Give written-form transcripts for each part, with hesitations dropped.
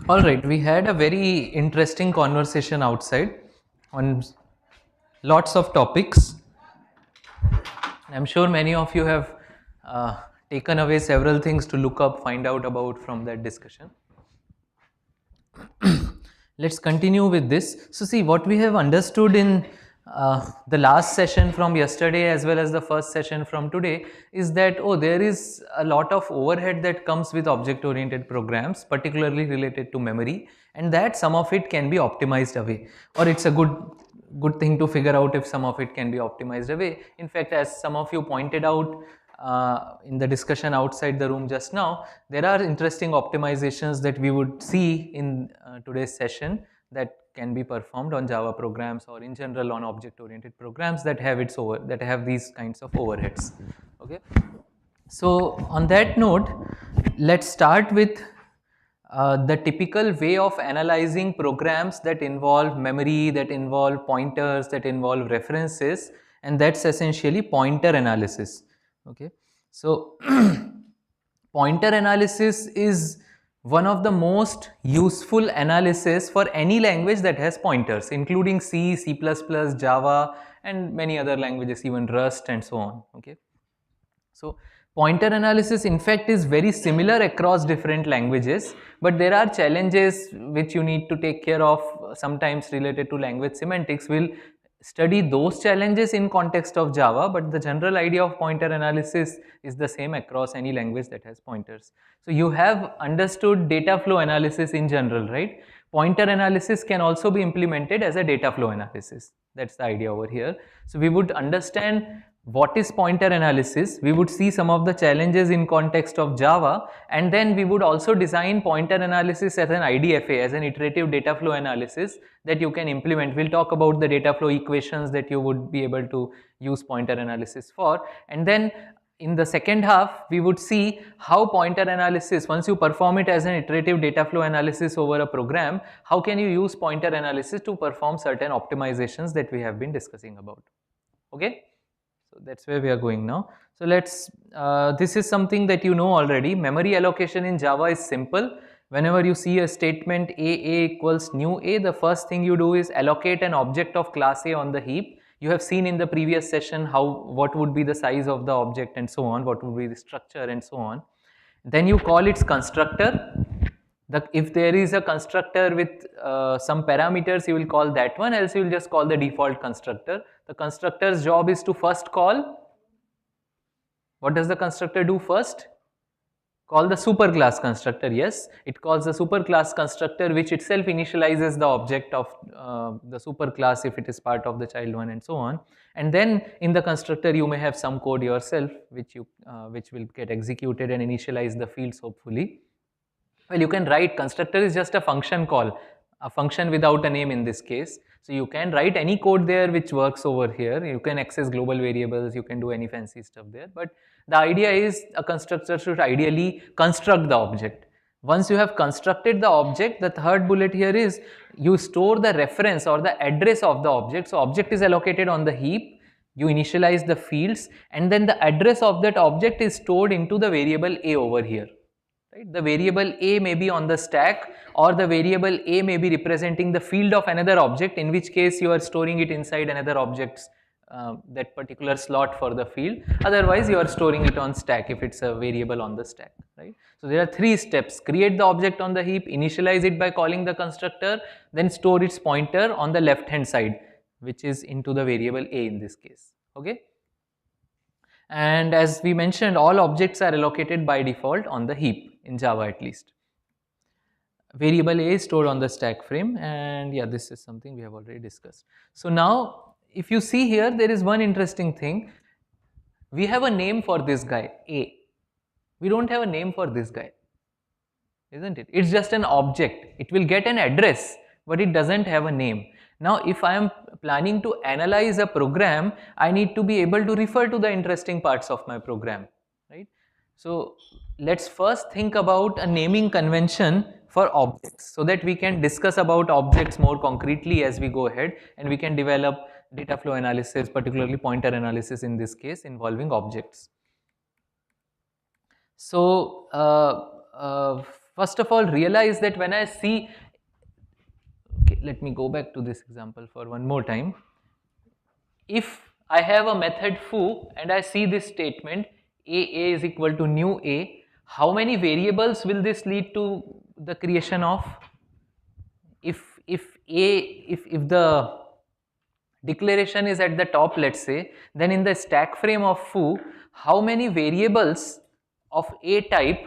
All right, we had a very interesting conversation outside on lots of topics. I'm sure many of you have taken away several things to look up, find out about from that discussion. Let's continue with this. So, see, what we have understood in the last session from yesterday as well as the first session from today is that, oh, there is a lot of overhead that comes with object oriented programs, particularly related to memory, and that some of it can be optimized away, or it's a good thing to figure out if some of it can be optimized away. In fact, as some of you pointed out in the discussion outside the room just now, there are interesting optimizations that we would see in today's session that can be performed on Java programs or in general on object-oriented programs that have these kinds of overheads. Okay. So on that note, let's start with the typical way of analyzing programs that involve memory, that involve pointers, that involve references, and that's essentially pointer analysis. Okay, so pointer analysis is one of the most useful analysis for any language that has pointers, including C, C++, Java, and many other languages, even Rust and so on. Okay. So pointer analysis in fact is very similar across different languages, but there are challenges which you need to take care of, sometimes related to language semantics. We'll study those challenges in context of Java, but the general idea of pointer analysis is the same across any language that has pointers. So you have understood data flow analysis in general, right? Pointer analysis can also be implemented as a data flow analysis. That's the idea over here. So we would understand what is pointer analysis, we would see some of the challenges in context of Java, and then we would also design pointer analysis as an IDFA, as an iterative data flow analysis that you can implement. We'll talk about the data flow equations that you would be able to use pointer analysis for, and then in the second half we would see how pointer analysis, once you perform it as an iterative data flow analysis over a program, how can you use pointer analysis to perform certain optimizations that we have been discussing about. Okay. So that's where we are going now. So this is something that you know already. Memory allocation in Java is simple. Whenever you see a statement A equals new A, the first thing you do is allocate an object of class A on the heap. You have seen in the previous session what would be the size of the object and so on, what would be the structure and so on. Then you call its constructor. If there is a constructor with some parameters, you will call that one, else you will just call the default constructor. The constructor's job is to first call. What does the constructor do first? Call the superclass constructor. Yes, it calls the superclass constructor, which itself initializes the object of the superclass if it is part of the child one and so on. And then in the constructor you may have some code yourself which will get executed and initialize the fields hopefully. Well, you can write, constructor is just a function call, a function without a name in this case. So you can write any code there which works over here. You can access global variables, you can do any fancy stuff there. But the idea is a constructor should ideally construct the object. Once you have constructed the object, the third bullet here is you store the reference or the address of the object. So object is allocated on the heap, you initialize the fields, and then the address of that object is stored into the variable A over here. Right? The variable A may be on the stack, or the variable A may be representing the field of another object, in which case you are storing it inside another object's that particular slot for the field. Otherwise you are storing it on stack if it's a variable on the stack. Right? So there are three steps: create the object on the heap, initialize it by calling the constructor, then store its pointer on the left hand side, which is into the variable A in this case. Okay. And as we mentioned, all objects are allocated by default on the heap, in Java at least. Variable A is stored on the stack frame, and yeah, this is something we have already discussed. So now, if you see here, there is one interesting thing. We have a name for this guy, A. We don't have a name for this guy, isn't it? It's just an object. It will get an address, but it doesn't have a name. Now, if I am planning to analyze a program, I need to be able to refer to the interesting parts of my program, right? So let's first think about a naming convention for objects so that we can discuss about objects more concretely as we go ahead, and we can develop data flow analysis, particularly pointer analysis in this case involving objects. So first of all realize that when I see, okay, let me go back to this example for one more time. If I have a method foo and I see this statement a is equal to new a, how many variables will this lead to the creation of? If the declaration is at the top, let's say, then in the stack frame of foo, how many variables of a type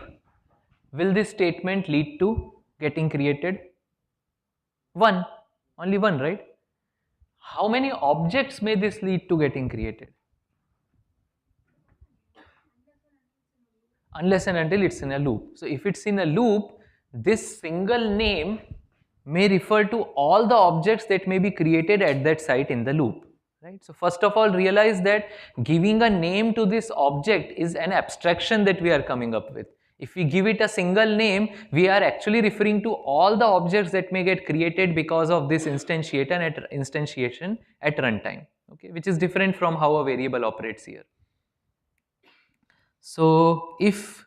will this statement lead to getting created? One, only one, right? How many objects may this lead to getting created? Unless and until it's in a loop. So if it's in a loop, this single name may refer to all the objects that may be created at that site in the loop. Right? So first of all, realize that giving a name to this object is an abstraction that we are coming up with. If we give it a single name, we are actually referring to all the objects that may get created because of this instantiation at runtime, okay, which is different from how a variable operates here. So if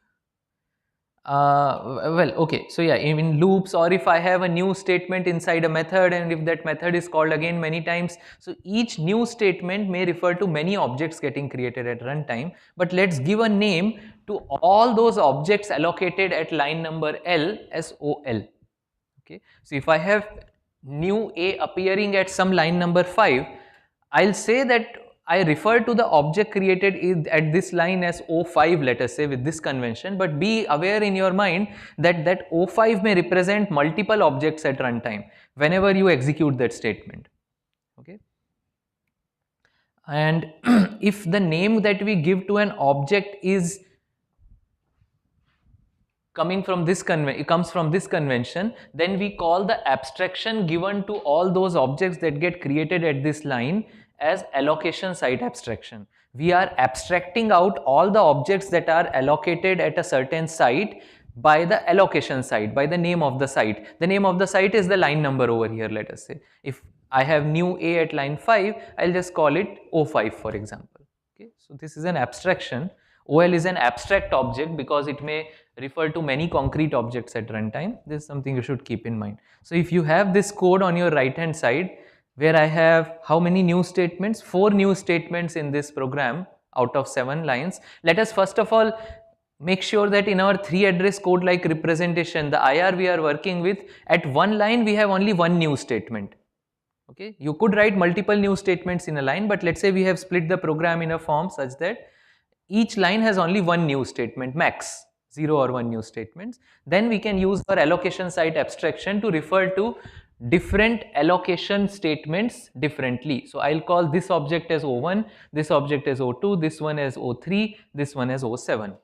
well, okay, so yeah, in loops, or if I have a new statement inside a method and if that method is called again many times, so each new statement may refer to many objects getting created at runtime. But let's give a name to all those objects allocated at line number L as OL. Okay, so if I have new A appearing at some line number 5, I'll say that I refer to the object created at this line as O5, let us say, with this convention, but be aware in your mind that that O5 may represent multiple objects at runtime whenever you execute that statement. Okay. And if the name that we give to an object is coming from this it comes from this convention, then we call the abstraction given to all those objects that get created at this line as allocation site abstraction. We are abstracting out all the objects that are allocated at a certain site by the allocation site, by the name of the site. The name of the site is the line number over here, let us say. If I have new A at line 5, I'll just call it O5, for example. Okay, so this is an abstraction. OL is an abstract object because it may refer to many concrete objects at runtime. This is something you should keep in mind. So if you have this code on your right hand side, where I have how many new statements? 4 new statements in this program out of 7 lines. Let us first of all make sure that in our 3 address code like representation, the IR we are working with, at one line we have only one new statement. Okay, you could write multiple new statements in a line, but let's say we have split the program in a form such that each line has only one new statement, max 0 or 1 new statements. Then we can use our allocation site abstraction to refer to different allocation statements differently. So I'll call this object as O1, this object as O2, this one as O3, this one as O7.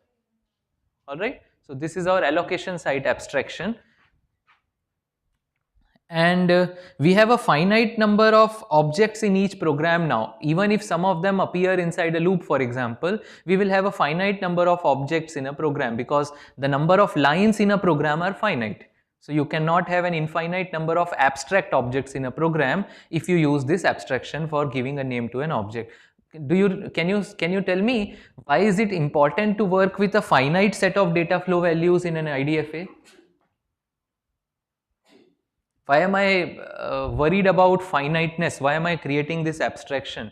Alright, so this is our allocation site abstraction. And we have a finite number of objects in each program now. Even if some of them appear inside a loop, for example, we will have a finite number of objects in a program because the number of lines in a program are finite. So you cannot have an infinite number of abstract objects in a program if you use this abstraction for giving a name to an object. Can you tell me why is it important to work with a finite set of data flow values in an IDFA? Why am I worried about finiteness? Why am I creating this abstraction?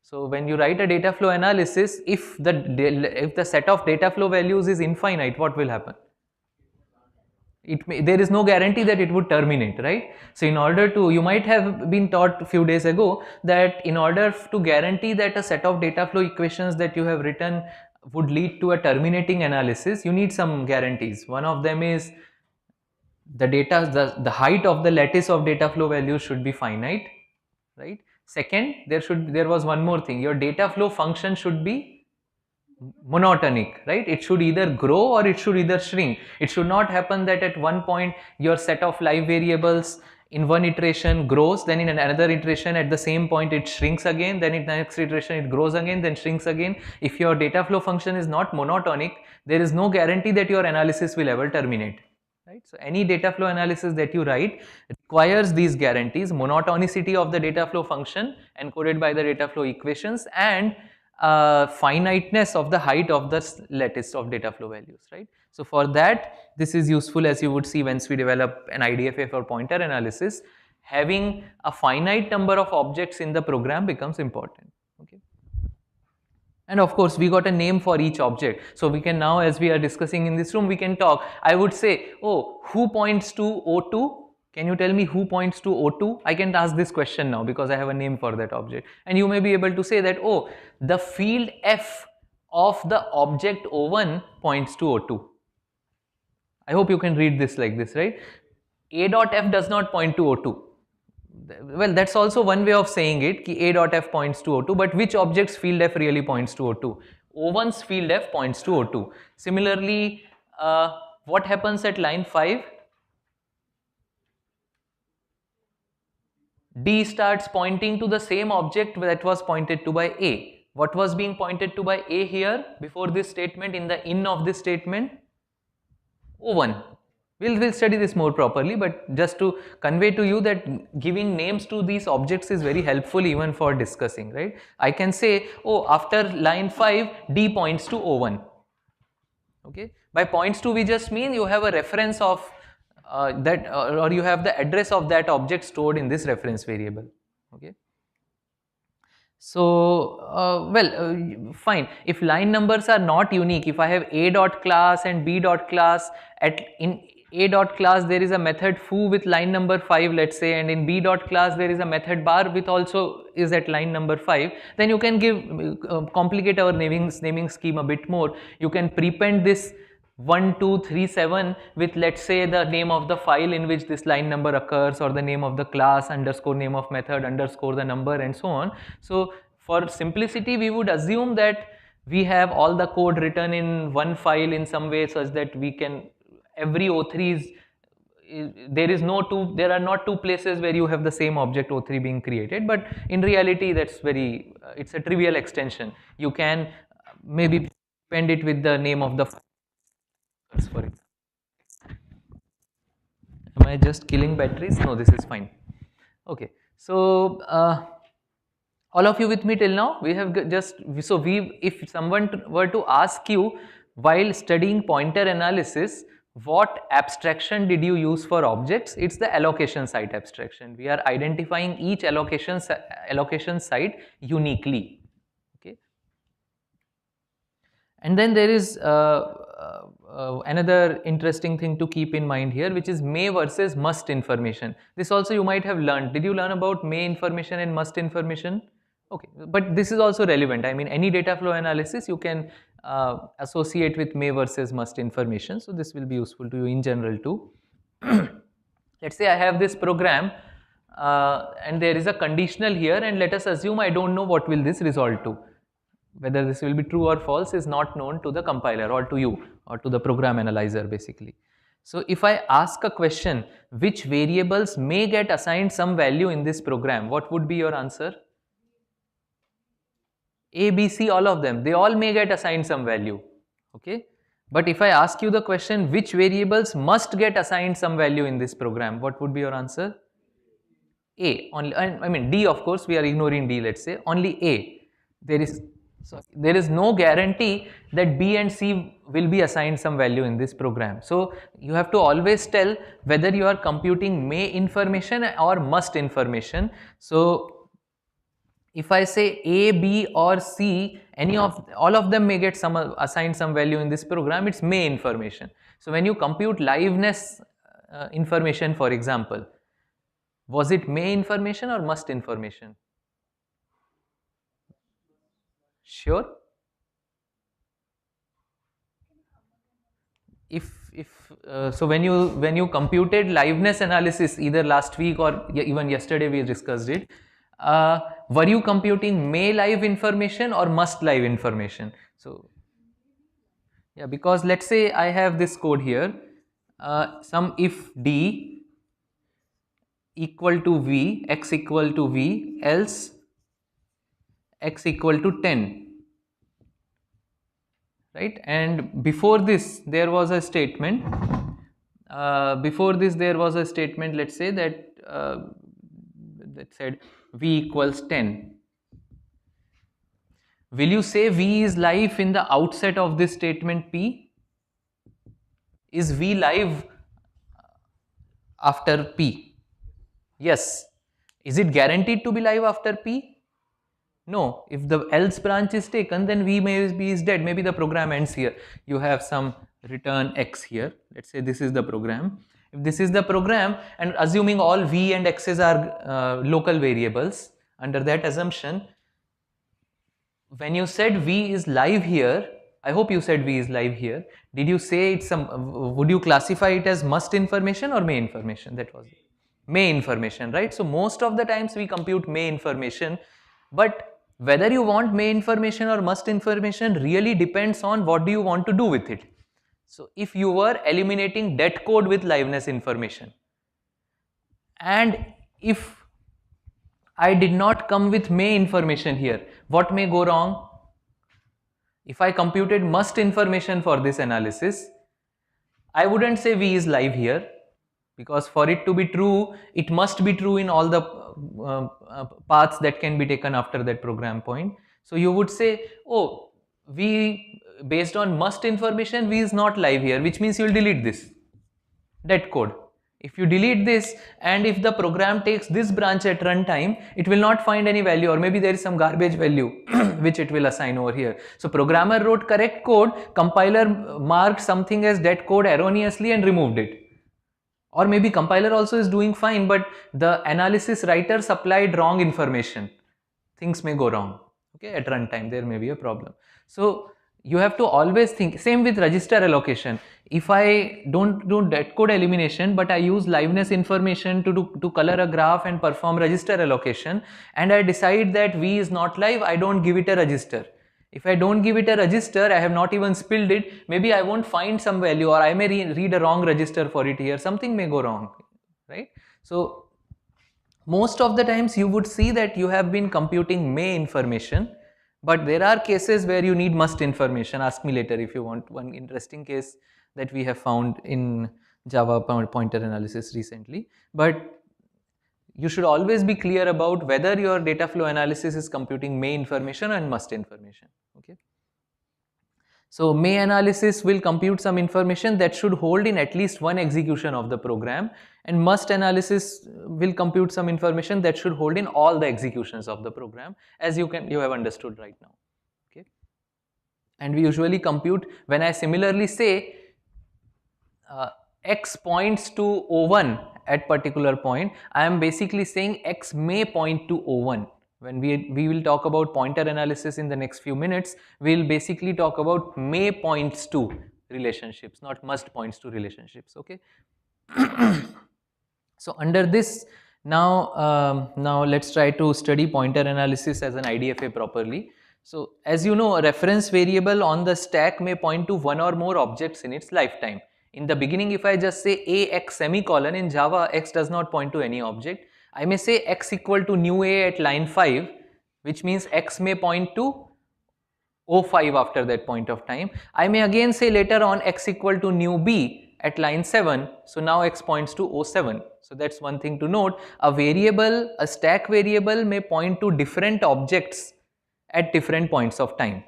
So when you write a data flow analysis, if the set of data flow values is infinite, what will happen? There is no guarantee that it would terminate, right? So in order to, you might have been taught a few days ago that in order to guarantee that a set of data flow equations that you have written would lead to a terminating analysis, you need some guarantees. One of them is the height of the lattice of data flow values should be finite, right? Second, there was one more thing. Your data flow function should be monotonic, right? It should either grow or it should either shrink. It should not happen that at one point your set of live variables in one iteration grows, then in another iteration at the same point it shrinks again, then in the next iteration it grows again, then shrinks again. If your data flow function is not monotonic, there is no guarantee that your analysis will ever terminate. Right? So any data flow analysis that you write requires these guarantees: monotonicity of the data flow function encoded by the data flow equations and finiteness of the height of the lattice of data flow values, right? So for that, this is useful, as you would see once we develop an IDFA for pointer analysis. Having a finite number of objects in the program becomes important. Okay. And of course, we got a name for each object. So we can now, as we are discussing in this room, we can talk. I would say, oh, who points to O2? Can you tell me who points to O2? I can ask this question now because I have a name for that object. And you may be able to say that, oh, the field F of the object O1 points to O2. I hope you can read this like this, right? A dot F does not point to O2. Well, that's also one way of saying it, ki A dot F points to O2, but which object's field F really points to O2? O1's field F points to O2. Similarly, what happens at line 5? D starts pointing to the same object that was pointed to by A. What was being pointed to by A here before this statement, in the in of this statement? O1. We'll study this more properly, but just to convey to you that giving names to these objects is very helpful even for discussing, right? I can say, oh, after line 5, D points to O1. Okay. By points to, we just mean you have a reference of that, or you have the address of that object stored in this reference variable. Okay. So, fine. If line numbers are not unique, if I have A dot class and B dot class, in A dot class there is a method foo with line number 5, let's say, and in B dot class there is a method bar with also is at line number 5, then you can give complicate our naming scheme a bit more. You can prepend this 1, 2, 3, 7 with, let's say, the name of the file in which this line number occurs, or the name of the class underscore name of method underscore the number, and so on. So for simplicity, we would assume that we have all the code written in one file in some way such that we can, every O3 there are not two places where you have the same object O3 being created, but in reality that's very, it's a trivial extension. You can maybe append it with the name of the file. For example. Am I just killing batteries? No, this is fine. Okay. So, all of you with me till now? We have just, so if someone were to ask you while studying pointer analysis, what abstraction did you use for objects? It's the allocation site abstraction. We are identifying each allocation site uniquely. Okay. And then there is another interesting thing to keep in mind here, which is may versus must information. This also you might have learned. Did you learn about may information and must information? Okay, but this is also relevant. I mean, any data flow analysis you can associate with may versus must information. So this will be useful to you in general too. Let's say I have this program and there is a conditional here, and let us assume I don't know what will this resolve to. Whether this will be true or false is not known to the compiler or to you or to the program analyzer basically. So if I ask a question, which variables may get assigned some value in this program, what would be your answer? A, B, C, all of them, they all may get assigned some value. Okay. But if I ask you the question, which variables must get assigned some value in this program, what would be your answer? A. Only, I mean D, of course, we are ignoring D, let's say, only A. There is no guarantee that B and C will be assigned some value in this program. So you have to always tell whether you are computing may information or must information. So if I say A, B or C, all of them may get assigned some value in this program, it's may information. So when you compute liveness information, for example, was it may information or must information? Sure. So when you computed liveness analysis either last week or even yesterday we discussed it, were you computing may live information or must live information? So yeah, because let's say I have this code here, some if D equal to V, X equal to V, else X equal to 10. Right, and before this there was a statement, let's say that that said V equals 10. Will you say V is live in the outset of this statement P? Is V live after P? Yes. Is it guaranteed to be live after P? No. If the else branch is taken, then V maybe is dead. Maybe the program ends here. You have some return X here. Let's say this is the program. If this is the program, and assuming all V and X's are local variables, under that assumption, when you said V is live here, I hope you said V is live here. Did you say it's some, would you classify it as must information or may information? That was it. May information, right? So most of the times we compute may information, but whether you want may information or must information really depends on what do you want to do with it. So if you were eliminating det code with liveness information, and if I did not come with may information here, what may go wrong? If I computed must information for this analysis, I wouldn't say V is live here, because for it to be true, it must be true in all the paths that can be taken after that program point. So you would say, oh, V based on must information, V is not live here, which means you will delete this det code. If you delete this, and if the program takes this branch at runtime, it will not find any value, or maybe there is some garbage value which it will assign over here. So programmer wrote correct code, compiler marked something as det code erroneously and removed it. Or maybe compiler also is doing fine, but the analysis writer supplied wrong information. Things may go wrong. Okay, at runtime there may be a problem. So you have to always think, same with register allocation. If I don't do det code elimination, but I use liveness information to color a graph and perform register allocation, and I decide that V is not live, I don't give it a register. If I don't give it a register, I have not even spilled it, maybe I won't find some value, or I may read a wrong register for it here, something may go wrong, right? So most of the times you would see that you have been computing may information, but there are cases where you need must information. Ask me later if you want one interesting case that we have found in Java pointer analysis recently. But you should always be clear about whether your data flow analysis is computing may information and must information. Okay. So may analysis will compute some information that should hold in at least one execution of the program, and must analysis will compute some information that should hold in all the executions of the program, as you have understood right now. Okay. And we usually compute, when I similarly say x points to O1 at particular point, I am basically saying x may point to O1. When we will talk about pointer analysis in the next few minutes, we will basically talk about may points to relationships, not must points to relationships. Okay. So under this, now let's try to study pointer analysis as an IDFA properly. So as you know, a reference variable on the stack may point to one or more objects in its lifetime. In the beginning, if I just say ax semicolon, in Java, x does not point to any object. I may say x equal to new a at line 5, which means x may point to O5 after that point of time. I may again say later on x equal to new b at line 7, so now x points to O7. So that's one thing to note. A variable, a stack variable may point to different objects at different points of time.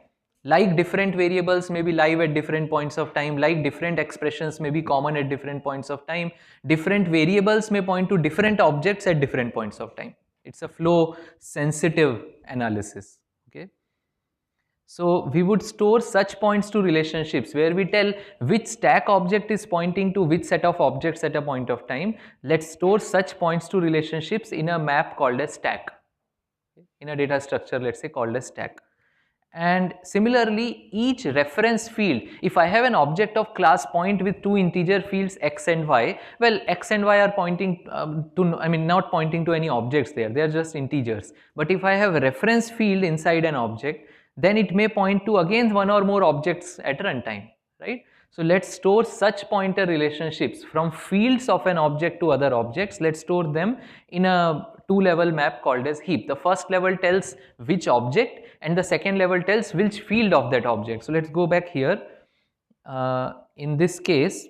Like different variables may be live at different points of time, like different expressions may be common at different points of time, different variables may point to different objects at different points of time. It's a flow sensitive analysis. Okay. So we would store such points to relationships where we tell which stack object is pointing to which set of objects at a point of time. Let's store such points to relationships in a map called a stack, in a data structure, let's say, called a stack. And similarly, each reference field, if I have an object of class point with two integer fields x and y, well, x and y are pointing not pointing to any objects there, they are just integers. But if I have a reference field inside an object, then it may point to again one or more objects at runtime, right? So let's store such pointer relationships from fields of an object to other objects. Let's store them in a two-level map called as heap. The first level tells which object, and the second level tells which field of that object. So let's go back here. In this case,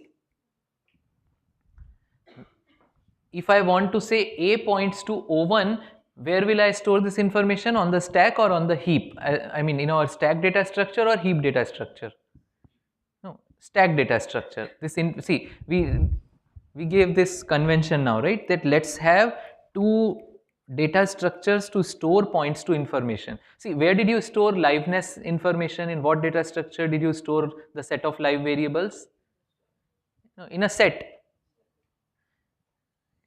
if I want to say a points to O1, Where will I store this information? On the stack or on the heap? I mean, in our stack data structure or heap data structure? No, stack data structure. See, we gave this convention now, right? That let's have two data structures to store points to information. See, where did you store liveness information? In what data structure did you store the set of live variables? No, in a set,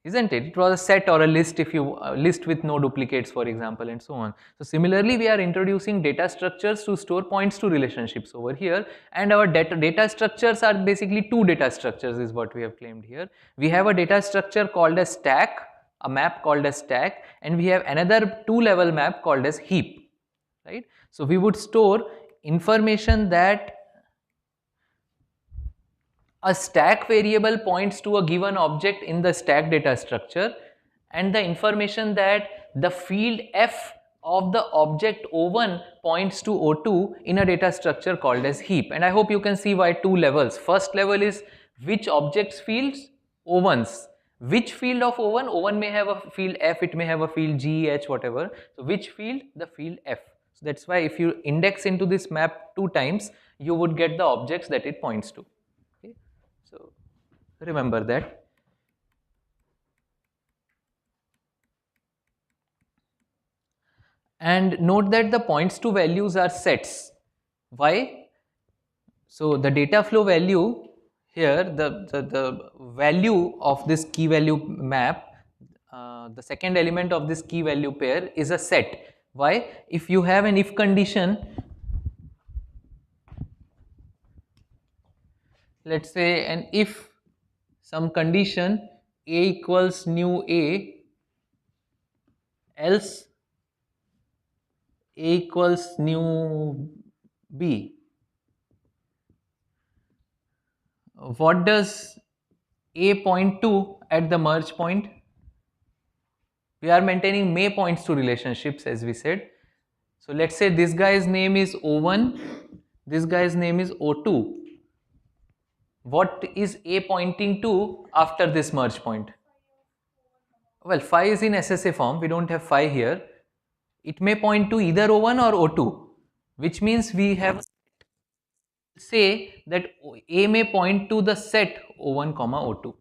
isn't it? It was a set or a list, if you list with no duplicates, for example, and so on. So similarly, we are introducing data structures to store points to relationships over here, and our data structures are basically two data structures is what we have claimed here. We have a data structure called as stack, a map called as stack, and we have another two-level map called as heap, right? So we would store information that a stack variable points to a given object in the stack data structure, and the information that the field f of the object O1 points to O2 in a data structure called as heap. And I hope you can see why two levels. First level is which objects fields? O1s. Which field of O1? O1 may have a field f, it may have a field g, h, whatever. So which field? The field f. So that's why if you index into this map 2 times, you would get the objects that it points to. So remember that. And note that the points to values are sets. Why? So the data flow value here, the value of this key value map, the second element of this key value pair is a set. Why? If you have an if condition, let's say an if some condition a equals new a, else a equals new b. What does a point to at the merge point? We are maintaining may points to relationships, as we said. So let's say this guy's name is O1, this guy's name is O2. What is a pointing to after this merge point? Well, phi is in SSA form, we don't have phi here. It may point to either O1 or O2, which means we have say that a may point to the set O1 comma O2.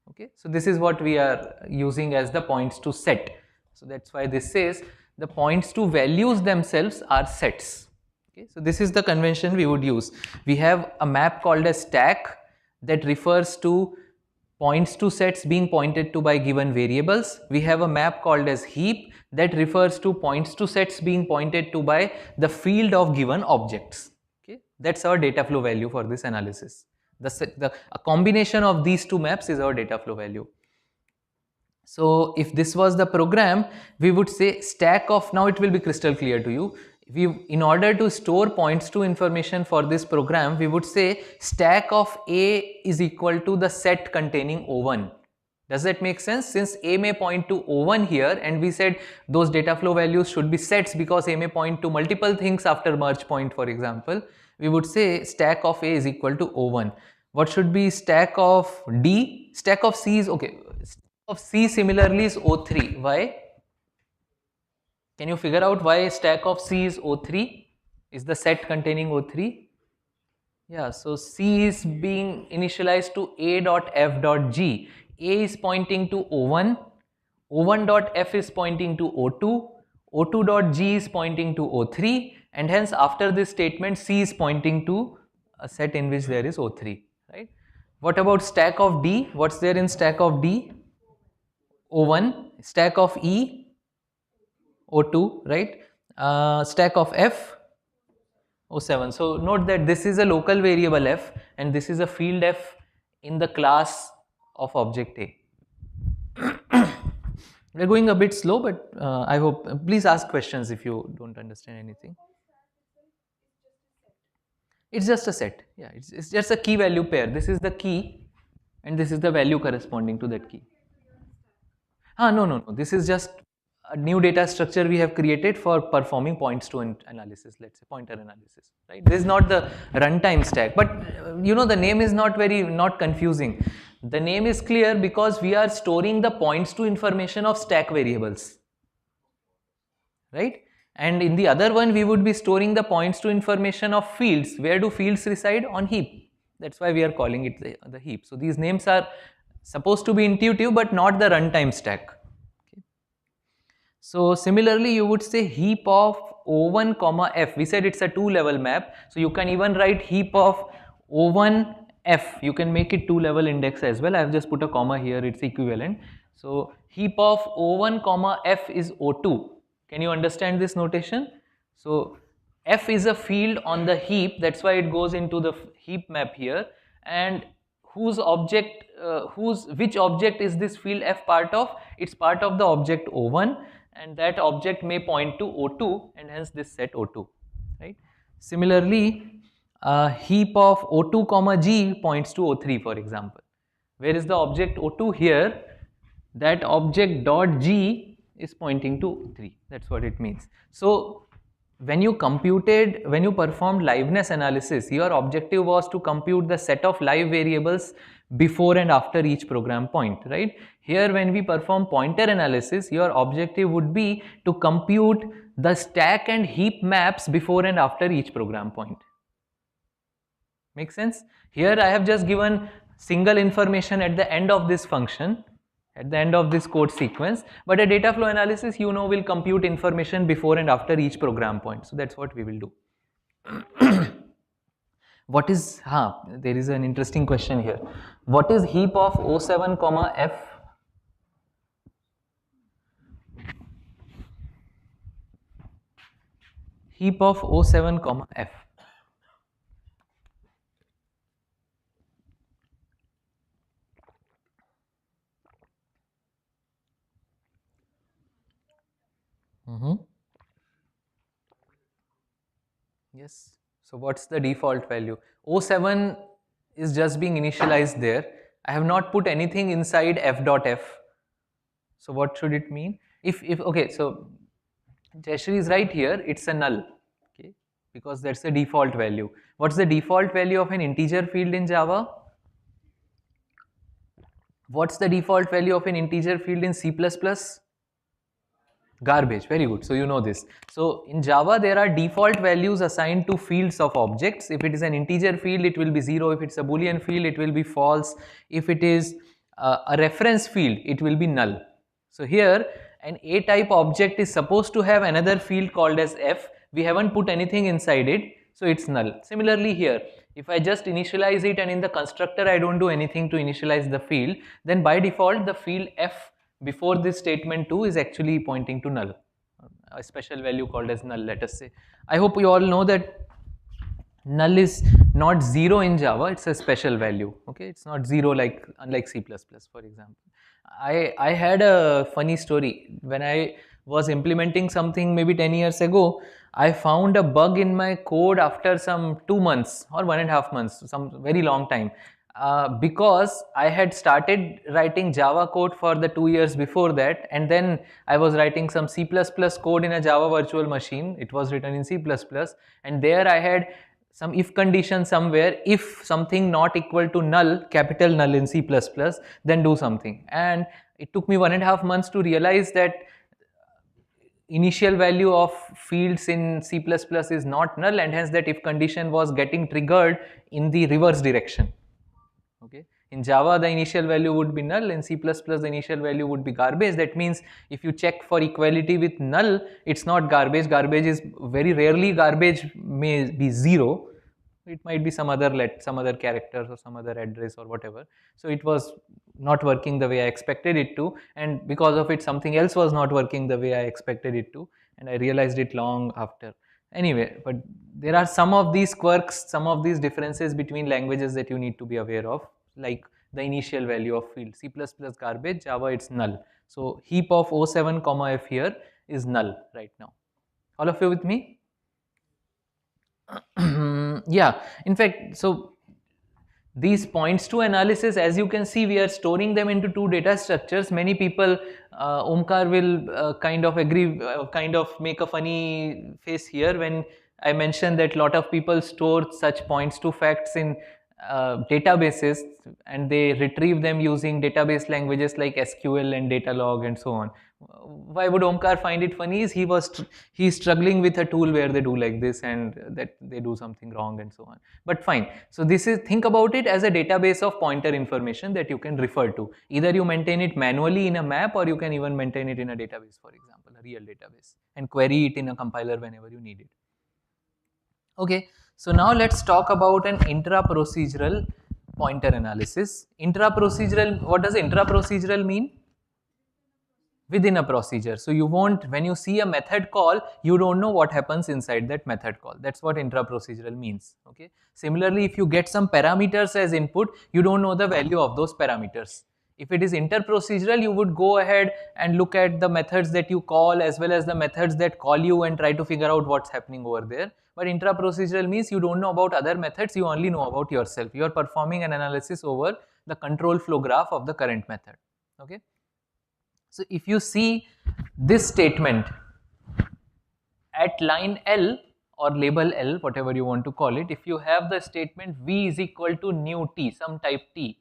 Okay, so this is what we are using as the points to set. So that's why this says the points to values themselves are sets. Okay, so this is the convention we would use. We have a map called as stack that refers to points to sets being pointed to by given variables. We have a map called as heap that refers to points to sets being pointed to by the field of given objects. Okay, that's our data flow value for this analysis. A combination of these two maps is our data flow value. So if this was the program, we would say stack of, now it will be crystal clear to you. In order to store points to information for this program, we would say stack of A is equal to the set containing O1. Does that make sense? Since A may point to O1 here, and we said those data flow values should be sets because A may point to multiple things after merge point, for example, we would say stack of A is equal to O1. What should be stack of D? Stack of C is, okay, stack of C similarly is O3. Why? Can you figure out why stack of C is O3? Is the set containing O3? Yeah, so C is being initialized to A.F.G. A is pointing to O1, O1.F is pointing to O2, O2.G is pointing to O3, and hence after this statement C is pointing to a set in which there is O3, right? What about stack of D? What's there in stack of D? O1, stack of E, O2, right? Stack of F, O7. So note that this is a local variable F and this is a field F in the class of object A. We're going a bit slow, but I hope, please ask questions if you don't understand anything. It's just a set. Yeah, it's just a key value pair. This is the key and this is the value corresponding to that key. No. This is just a new data structure we have created for performing points to analysis, let's say pointer analysis, right? This is not the runtime stack, but you know the name is not confusing. The name is clear because we are storing the points to information of stack variables. right? And in the other one, we would be storing the points to information of fields. Where do fields reside? On heap. That's why we are calling it the heap. So these names are supposed to be intuitive, but not the runtime stack. Okay. So similarly, you would say heap of O1 comma F. We said it's a two-level map. So you can even write heap of O1 F. You can make it two-level index as well. I have just put a comma here. It's equivalent. So heap of O1 comma F is O2. Can you understand this notation? So F is a field on the heap. That's why it goes into the heap map here. And whose object, which object is this field F part of? It's part of the object O1, and that object may point to O2, and hence this set O2, right? Similarly, heap of O2 comma G points to O3, for example. Where is the object O2 here? That object dot G is pointing to 3. That's what it means. So when you performed liveness analysis, your objective was to compute the set of live variables before and after each program point, right? Here, when we perform pointer analysis, your objective would be to compute the stack and heap maps before and after each program point. Make sense? Here I have just given single information at the end of this function, at the end of this code sequence, but a data flow analysis, you know, will compute information before and after each program point. So that's what we will do. What is, there is an interesting question here. What is heap of O7 comma F? Heap of O7 comma F. Yes. So what's the default value? O7 is just being initialized there. I have not put anything inside f.f. So what should it mean? Okay, so Jayashree is right here, it's a null, okay, because that's the default value. What's the default value of an integer field in Java? What's the default value of an integer field in C++? Garbage. Very good. So you know this. So in Java, there are default values assigned to fields of objects. If it is an integer field, it will be 0. If it's a Boolean field, it will be false. If it is a reference field, it will be null. So here, an A-type object is supposed to have another field called as f. We haven't put anything inside it, so it's null. Similarly here, if I just initialize it and in the constructor I don't do anything to initialize the field, then by default the field f before this statement 2 is actually pointing to null, a special value called as null, let us say. I hope you all know that null is not 0 in Java, it's a special value, okay? It's not 0 like, unlike C++, for example. I had a funny story. When I was implementing something maybe 10 years ago, I found a bug in my code after some 2 months or 1.5 months, some very long time. Because I had started writing Java code for the 2 years before that, and then I was writing some C++ code in a Java virtual machine. It was written in C++, and there I had some if condition somewhere. If something not equal to null, capital null in C++, then do something. And it took me 1.5 months to realize that initial value of fields in C++ is not null, and hence that if condition was getting triggered in the reverse direction. Okay. In Java, the initial value would be null. In C++, the initial value would be garbage. That means if you check for equality with null, it's not garbage. Garbage is very rarely, garbage may be 0. It might be some other characters or some other address or whatever. So it was not working the way I expected it to, and because of it, something else was not working the way I expected it to, and I realized it long after. Anyway, but there are some of these quirks, some of these differences between languages that you need to be aware of, like the initial value of field. C++ garbage, Java it's null. So heap of O7 comma F here is null right now. All of you with me? Yeah, in fact, so these points to analysis, as you can see, we are storing them into 2 data structures. Many people, Omkar will kind of agree, kind of make a funny face here when I mentioned that lot of people store such points to facts in databases, and they retrieve them using database languages like SQL and Datalog and so on. Why would Omkar find it funny? Is he's struggling with a tool where they do like this and that they do something wrong and so on. But fine. So this is, think about it as a database of pointer information that you can refer to. Either you maintain it manually in a map, or you can even maintain it in a database, for example, a real database, and query it in a compiler whenever you need it. Okay, so now let's talk about an intra-procedural pointer analysis. Intra-procedural, what does intra-procedural mean? Within a procedure. So you won't, when you see a method call, you don't know what happens inside that method call. That's what intra-procedural means. Okay. Similarly, if you get some parameters as input, you don't know the value of those parameters. If it is inter-procedural, you would go ahead and look at the methods that you call as well as the methods that call you and try to figure out what's happening over there. But intra-procedural means you don't know about other methods, you only know about yourself. You are performing an analysis over the control flow graph of the current method. Okay. So if you see this statement at line L or label L, whatever you want to call it, if you have the statement V is equal to new T, some type T,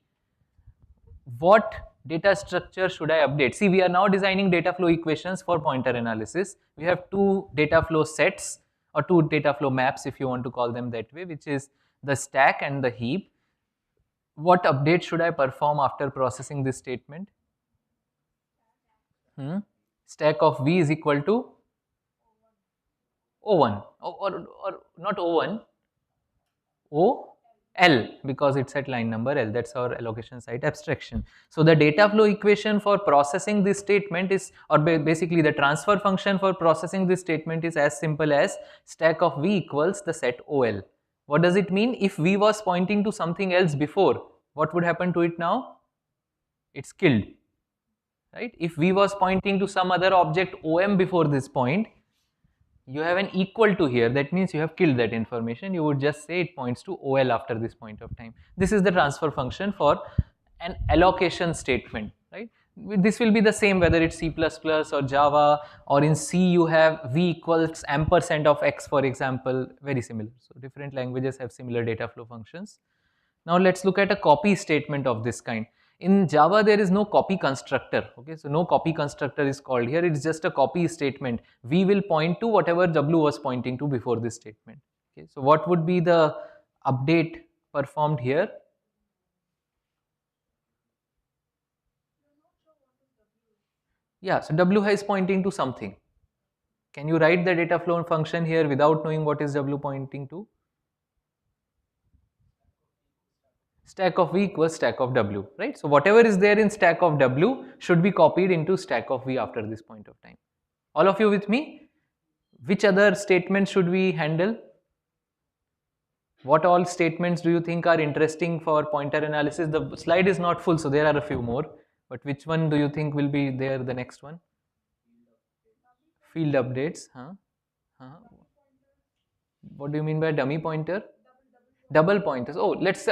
what data structure should I update? See, we are now designing data flow equations for pointer analysis. We have two data flow sets, or two data flow maps if you want to call them that way, which is the stack and the heap. What update should I perform after processing this statement? Stack of V is equal to O1, or not O1, OL, because it's at line number L. That's our allocation site abstraction. So the data flow equation for processing this statement is, or basically the transfer function for processing this statement is as simple as stack of V equals the set OL. What does it mean? If V was pointing to something else before, what would happen to it now? It's killed. Right? If V was pointing to some other object OM before this point, you have an equal to here. That means you have killed that information. You would just say it points to OL after this point of time. This is the transfer function for an allocation statement. Right? This will be the same whether it's C++ or Java, or in C you have V equals ampersand of X, for example, very similar. So different languages have similar data flow functions. Now let's look at a copy statement of this kind. In Java, there is no copy constructor. Okay, so no copy constructor is called here. It's just a copy statement. We will point to whatever W was pointing to before this statement. Okay, so what would be the update performed here? Yeah, so W is pointing to something. Can you write the data flow function here without knowing what is W pointing to? Stack of V equals stack of W, right? So whatever is there in stack of W should be copied into stack of V after this point of time. All of you with me? Which other statements should we handle? What all statements do you think are interesting for pointer analysis? The slide is not full, so there are a few more. But which one do you think will be there, the next one? Field updates. Huh? Huh? What do you mean by dummy pointer? Double pointers. Oh, let's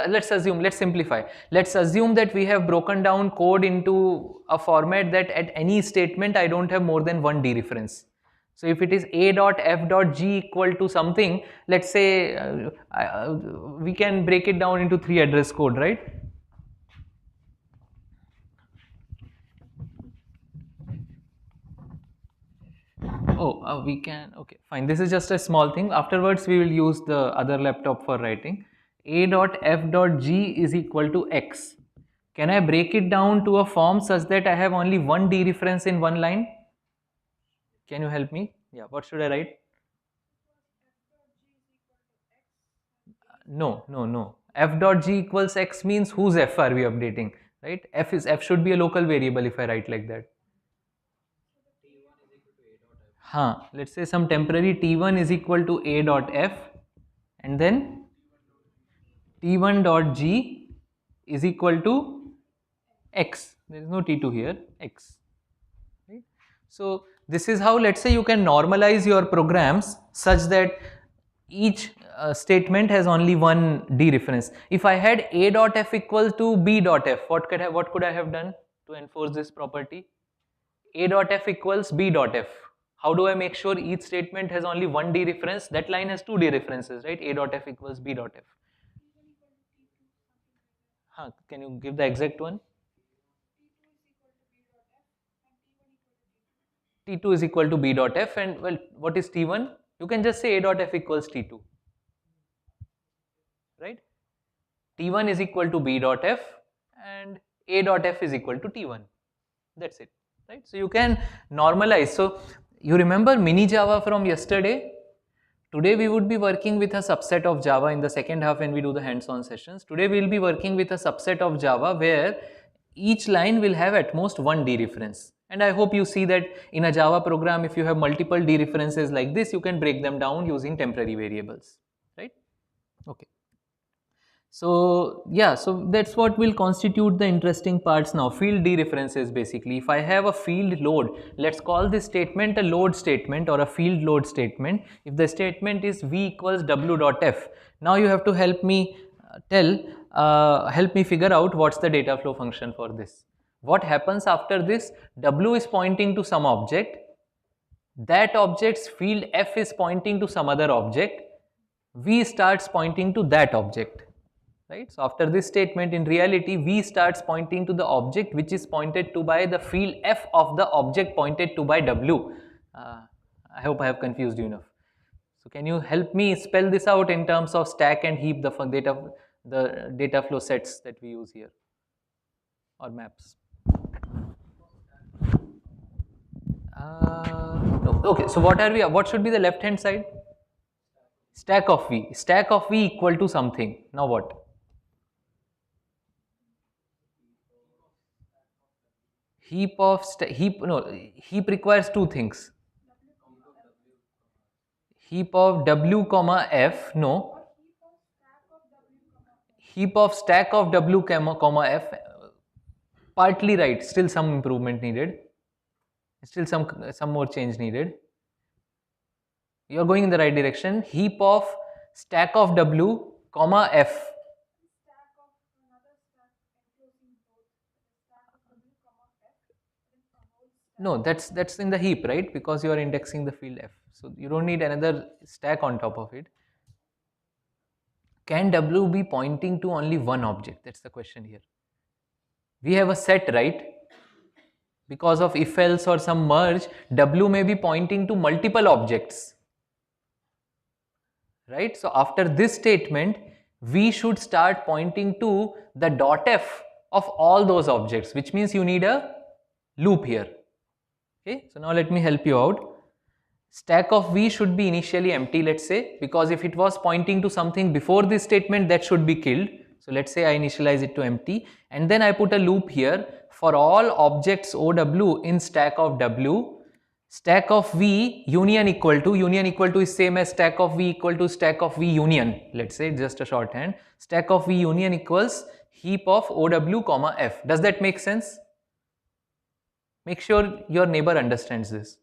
simplify. Let's assume that we have broken down code into a format that at any statement I don't have more than one dereference. So if it is a.f.g equal to something, let's say we can break it down into 3 address code, right? Oh, we can, okay, fine. This is just a small thing. Afterwards, we will use the other laptop for writing. A.f.g is equal to x. Can I break it down to a form such that I have only one dereference in one line? Can you help me? Yeah, what should I write? No. F.g equals x means whose f are we updating, right? F should be a local variable if I write like that. Let's say some temporary t1 is equal to a dot f, and then t1 dot g is equal to x. There is no t2 here, x. Right? So this is how, let's say, you can normalize your programs such that each statement has only one dereference. If I had a dot f equal to b dot f, what could I have done to enforce this property? A dot f equals b dot f. How do I make sure each statement has only one dereference? That line has two dereferences, right? A dot f equals b dot f. Can you give the exact one? T2 is equal to B dot F, and well, what is T1? You can just say A dot F equals T2, right? T1 is equal to B dot F and A dot F is equal to T1. That's it, right? So you can normalize. So you remember mini Java from yesterday? Today we would be working with a subset of Java in the second half when we do the hands-on sessions. Today we will be working with a subset of Java where each line will have at most one dereference. And I hope you see that in a Java program, if you have multiple dereferences like this, you can break them down using temporary variables, right? Okay. So yeah, so that's what will constitute the interesting parts now. Field dereferences basically. If I have a field load, let's call this statement a load statement or a field load statement. If the statement is v equals w dot f, now you have to help me help me figure out what's the data flow function for this. What happens after this? W is pointing to some object. That object's field f is pointing to some other object. V starts pointing to that object. Right? So after this statement, in reality, V starts pointing to the object which is pointed to by the field F of the object pointed to by W. I hope I have confused you enough. So can you help me spell this out in terms of stack and heap, the data flow sets that we use here, or maps? No. Okay, so what should be the left hand side? Stack of V. Stack of V equal to something. Now what? Heap requires two things. Heap of w comma f, no. Heap of stack of w comma f, partly right, still some improvement needed. Still some more change needed. You are going in the right direction. Heap of stack of w comma f. No, that's in the heap, right? Because you are indexing the field f. So you don't need another stack on top of it. Can w be pointing to only one object? That's the question here. We have a set, right? Because of if else or some merge, w may be pointing to multiple objects. Right? So after this statement, we should start pointing to the dot f of all those objects, which means you need a loop here. Okay, so now let me help you out. Stack of v should be initially empty, let's say, because if it was pointing to something before this statement, that should be killed. So let's say I initialize it to empty, and then I put a loop here for all objects OW in stack of w. Stack of v union equal to is same as stack of v equal to stack of v union, let's say, just a shorthand. Stack of v union equals heap of OW comma f. Does that make sense? Make sure your neighbor understands this.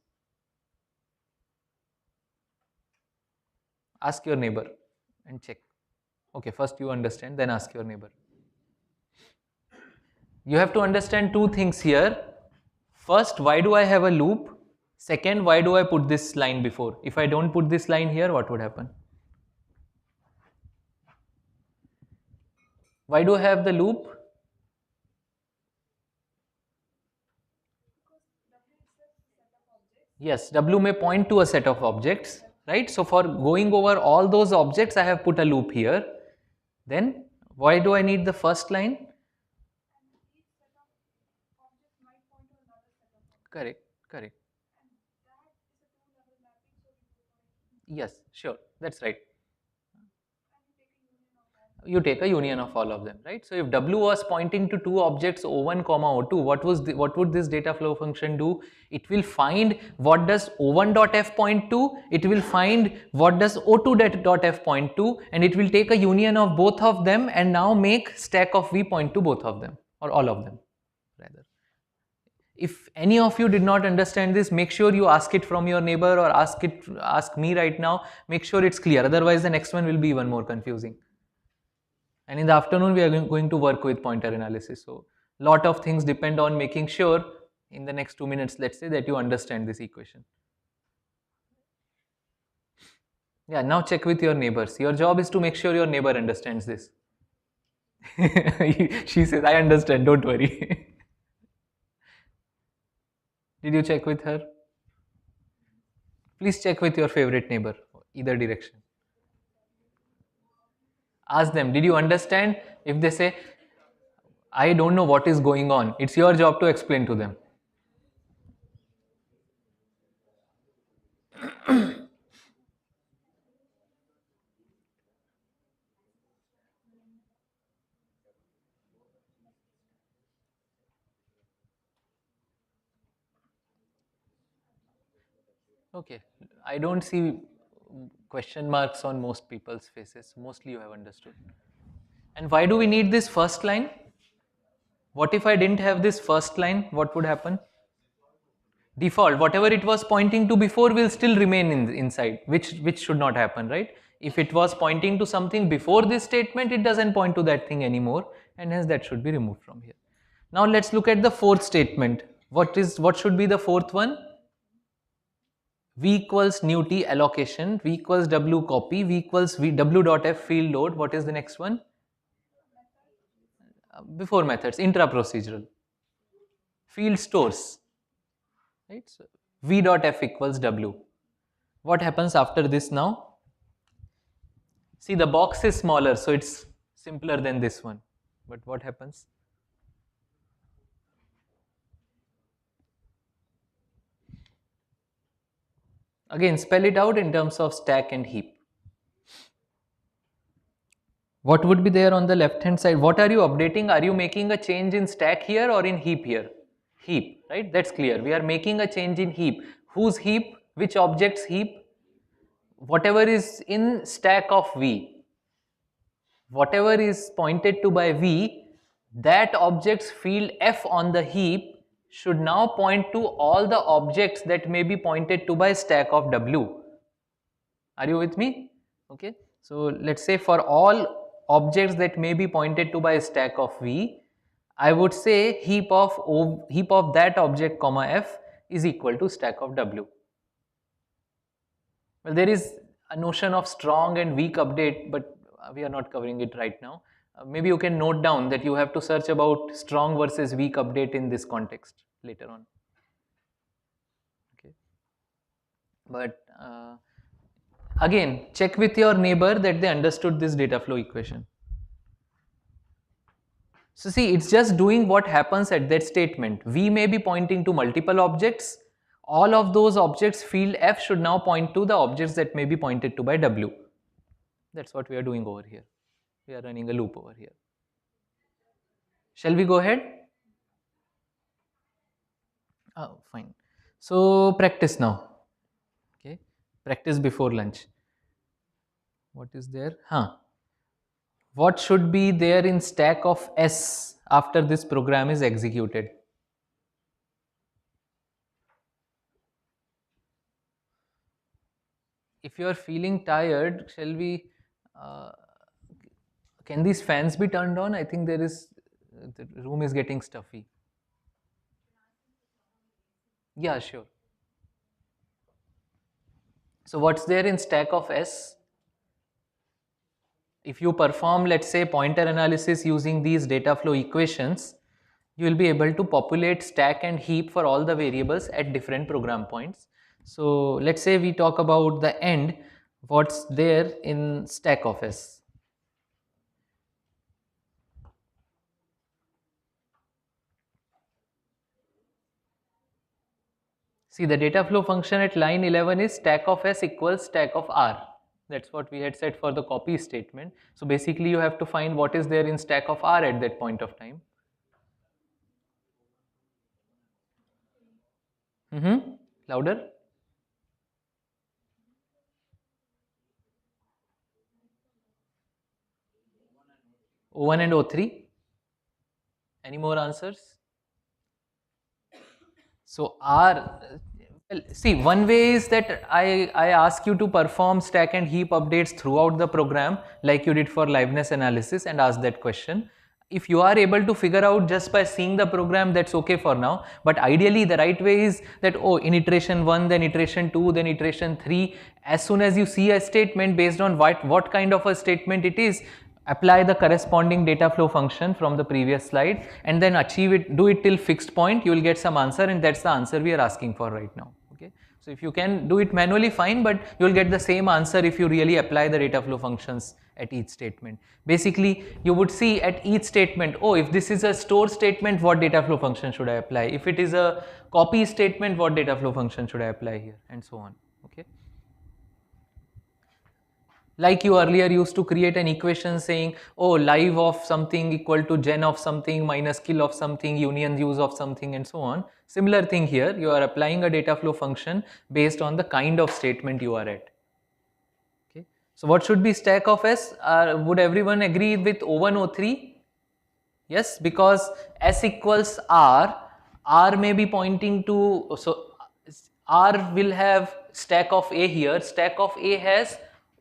Ask your neighbor and check. Okay, first you understand, then ask your neighbor. You have to understand two things here. First, why do I have a loop? Second, why do I put this line before? If I don't put this line here, what would happen? Why do I have the loop? Yes, W may point to a set of objects, right? So for going over all those objects, I have put a loop here. Then, why do I need the first line? Correct, correct. Yes, sure, that's right. You take a union of all of them, right? So if W was pointing to two objects O1 comma O2, what would this data flow function do? It will find what does O1 dot f point to, it will find what does O2 dot f point to, and it will take a union of both of them and now make stack of V point to both of them, or all of them rather. If any of you did not understand this, make sure you ask it from your neighbor or ask me right now. Make sure it's clear, otherwise the next one will be even more confusing. And in the afternoon, we are going to work with pointer analysis. So, lot of things depend on making sure in the next 2 minutes, let's say, that you understand this equation. Yeah, now check with your neighbors. Your job is to make sure your neighbor understands this. She says, I understand, don't worry. Did you check with her? Please check with your favorite neighbor, either direction. Ask them, did you understand? If they say, I don't know what is going on, it's your job to explain to them. Okay, I don't see question marks on most people's faces. Mostly you have understood. And why do we need this first line? What if I didn't have this first line? What would happen? Default, whatever it was pointing to before will still remain inside, which should not happen, right? If it was pointing to something before this statement, it doesn't point to that thing anymore, and hence that should be removed from here. Now let's look at the fourth statement. What should be the fourth one? V equals new t allocation, V equals W copy, V equals W dot F field load. What is the next one? Before methods, intra-procedural. Field stores, right? So V dot F equals W. What happens after this now? See, the box is smaller, so it's simpler than this one. But what happens? Again, spell it out in terms of stack and heap. What would be there on the left hand side? What are you updating? Are you making a change in stack here or in heap here? Heap, right? That's clear. We are making a change in heap. Whose heap? Which object's heap? Whatever is in stack of V. Whatever is pointed to by V, that object's field F on the heap should now point to all the objects that may be pointed to by stack of W. Are you with me? Okay. So let's say for all objects that may be pointed to by a stack of V, I would say heap of that object comma F is equal to stack of W. Well, there is a notion of strong and weak update, but we are not covering it right now. Maybe you can note down that you have to search about strong versus weak update in this context later on. Okay. But again, check with your neighbor that they understood this data flow equation. So see, it's just doing what happens at that statement. V may be pointing to multiple objects. All of those objects field F should now point to the objects that may be pointed to by W. That's what we are doing over here. We are running a loop over here. Shall we go ahead? Oh, fine. So practice now. Okay, practice before lunch. What is there? What should be there in stack of S after this program is executed? If you are feeling tired, shall we, can these fans be turned on? I think the room is getting stuffy. Yeah, sure. So what's there in stack of S? If you perform, let's say, pointer analysis using these data flow equations, you will be able to populate stack and heap for all the variables at different program points. So let's say we talk about the end, what's there in stack of S. See, the data flow function at line 11 is stack of S equals stack of R. That's what we had said for the copy statement. So basically you have to find what is there in stack of R at that point of time. Louder. O1 and O3. Any more answers? So R, well, see, one way is that I ask you to perform stack and heap updates throughout the program like you did for liveness analysis and ask that question. If you are able to figure out just by seeing the program, that's okay for now. But ideally the right way is that, oh, in iteration 1, then iteration 2, then iteration 3, as soon as you see a statement based on what kind of a statement it is, apply the corresponding data flow function from the previous slide and then achieve it, do it till fixed point, you will get some answer, and that's the answer we are asking for right now. Okay. So if you can do it manually, fine, but you'll get the same answer if you really apply the data flow functions at each statement. Basically, you would see at each statement, oh, if this is a store statement, what data flow function should I apply? If it is a copy statement, what data flow function should I apply here? And so on. Okay. Like you earlier used to create an equation saying, oh, live of something equal to gen of something minus kill of something, union use of something, and so on. Similar thing here, you are applying a data flow function based on the kind of statement you are at. Okay. So what should be stack of S? Would everyone agree with O1, O3? Yes, because S equals R may be pointing to, so R will have stack of A here, stack of A has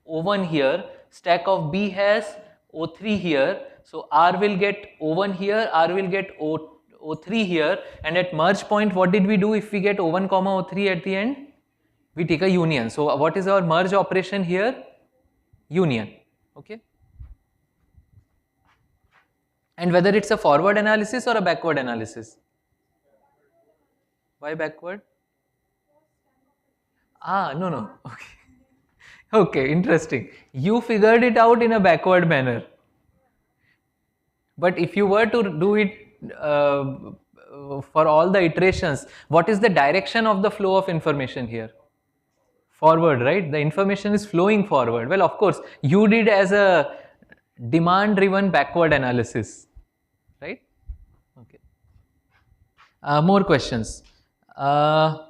O1 here, stack of B has O3 here, so R will get O1 here, R will get O3 here, and at merge point what did we do if we get O1 comma O3 at the end? We take a union. So what is our merge operation here? Union. Okay. And whether it's a forward analysis or a backward analysis. Why backward? No, no. Okay. Okay, interesting. You figured it out in a backward manner. But if you were to do it for all the iterations, what is the direction of the flow of information here? Forward, right? The information is flowing forward. Well, of course, you did as a demand driven backward analysis, right? Okay. More questions. Uh,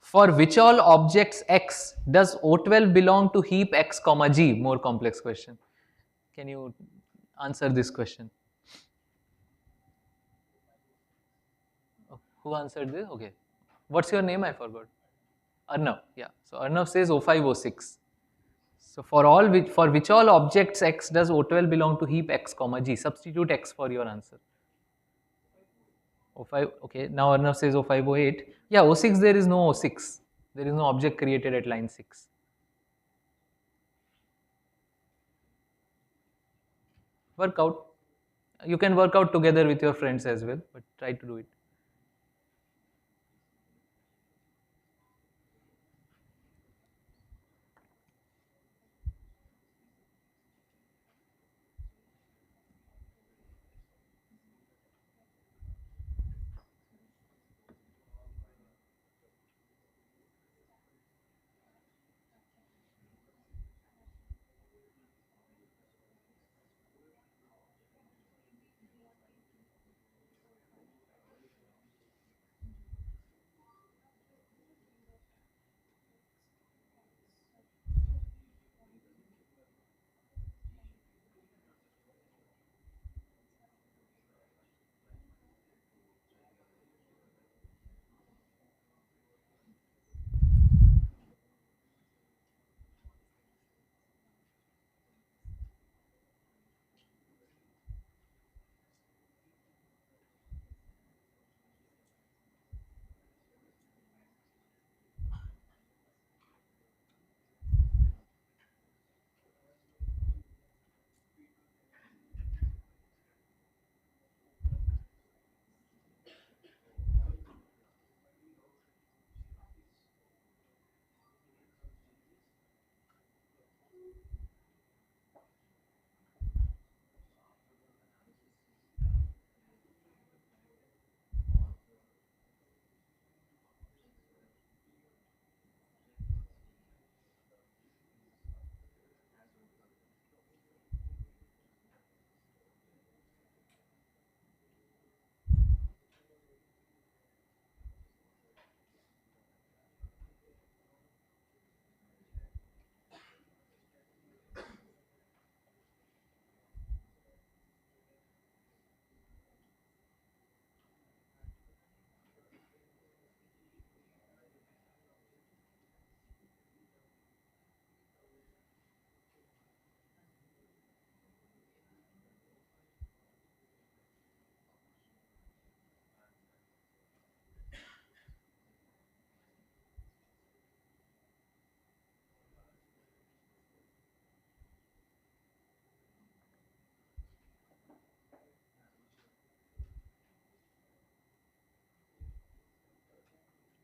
for which all objects X does O12 belong to heap X comma G? More complex question. Can you answer this question? Oh, who answered this? Okay. What's your name? I forgot. Arnav. Yeah. So Arnav says O5, O6. So for which all objects X does O12 belong to heap X comma G? Substitute X for your answer. O5, okay, now Arnav says O5, O8. Yeah, O6 there is no O6. There is no object created at line 6. Work out. You can work out together with your friends as well, but try to do it.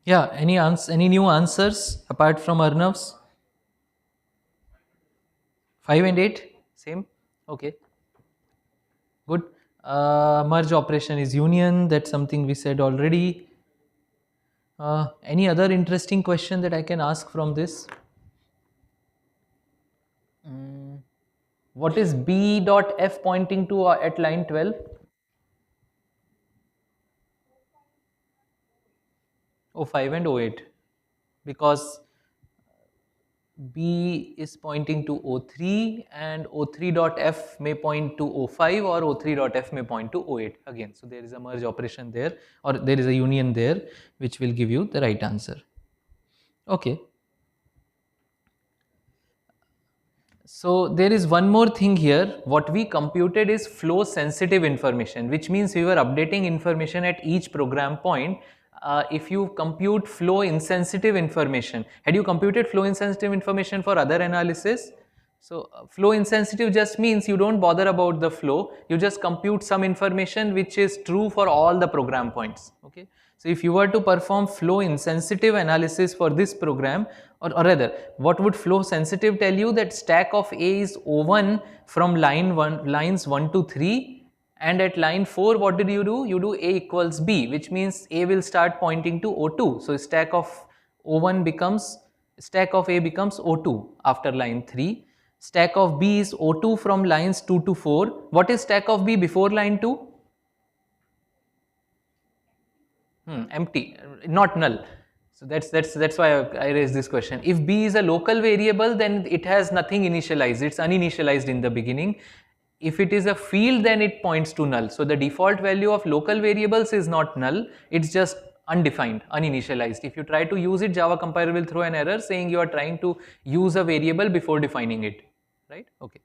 Yeah, any new answers apart from Arnav's? 5 and 8? Same? Okay, good. Merge operation is union. That's something we said already. Any other interesting question that I can ask from this? What is B dot F pointing to at line 12? O5 and O8. Because B is pointing to O3 and O3 dot F may point to O5 or O3 dot F may point to O8 again. So there is a merge operation there, or there is a union there, which will give you the right answer. Okay. So there is one more thing here. What we computed is flow sensitive information, which means we were updating information at each program point. If you compute flow insensitive information, had you computed flow insensitive information for other analysis? So flow insensitive just means you don't bother about the flow, you just compute some information which is true for all the program points. Okay. So if you were to perform flow insensitive analysis for this program, or rather, what would flow sensitive tell you? That stack of A is O1 from lines 1 to 3, and at line 4 what did you do? You do A equals B, which means A will start pointing to O2. So stack of A becomes O2 after line 3. Stack of B is O2 from lines 2 to 4. What is stack of B before line 2? Empty, not null. So that's why I raised this question. If B is a local variable, then it has nothing initialized. It's uninitialized in the beginning. If it is a field, then it points to null. So the default value of local variables is not null. It's just undefined, uninitialized. If you try to use it, Java compiler will throw an error saying you are trying to use a variable before defining it. Right? Okay.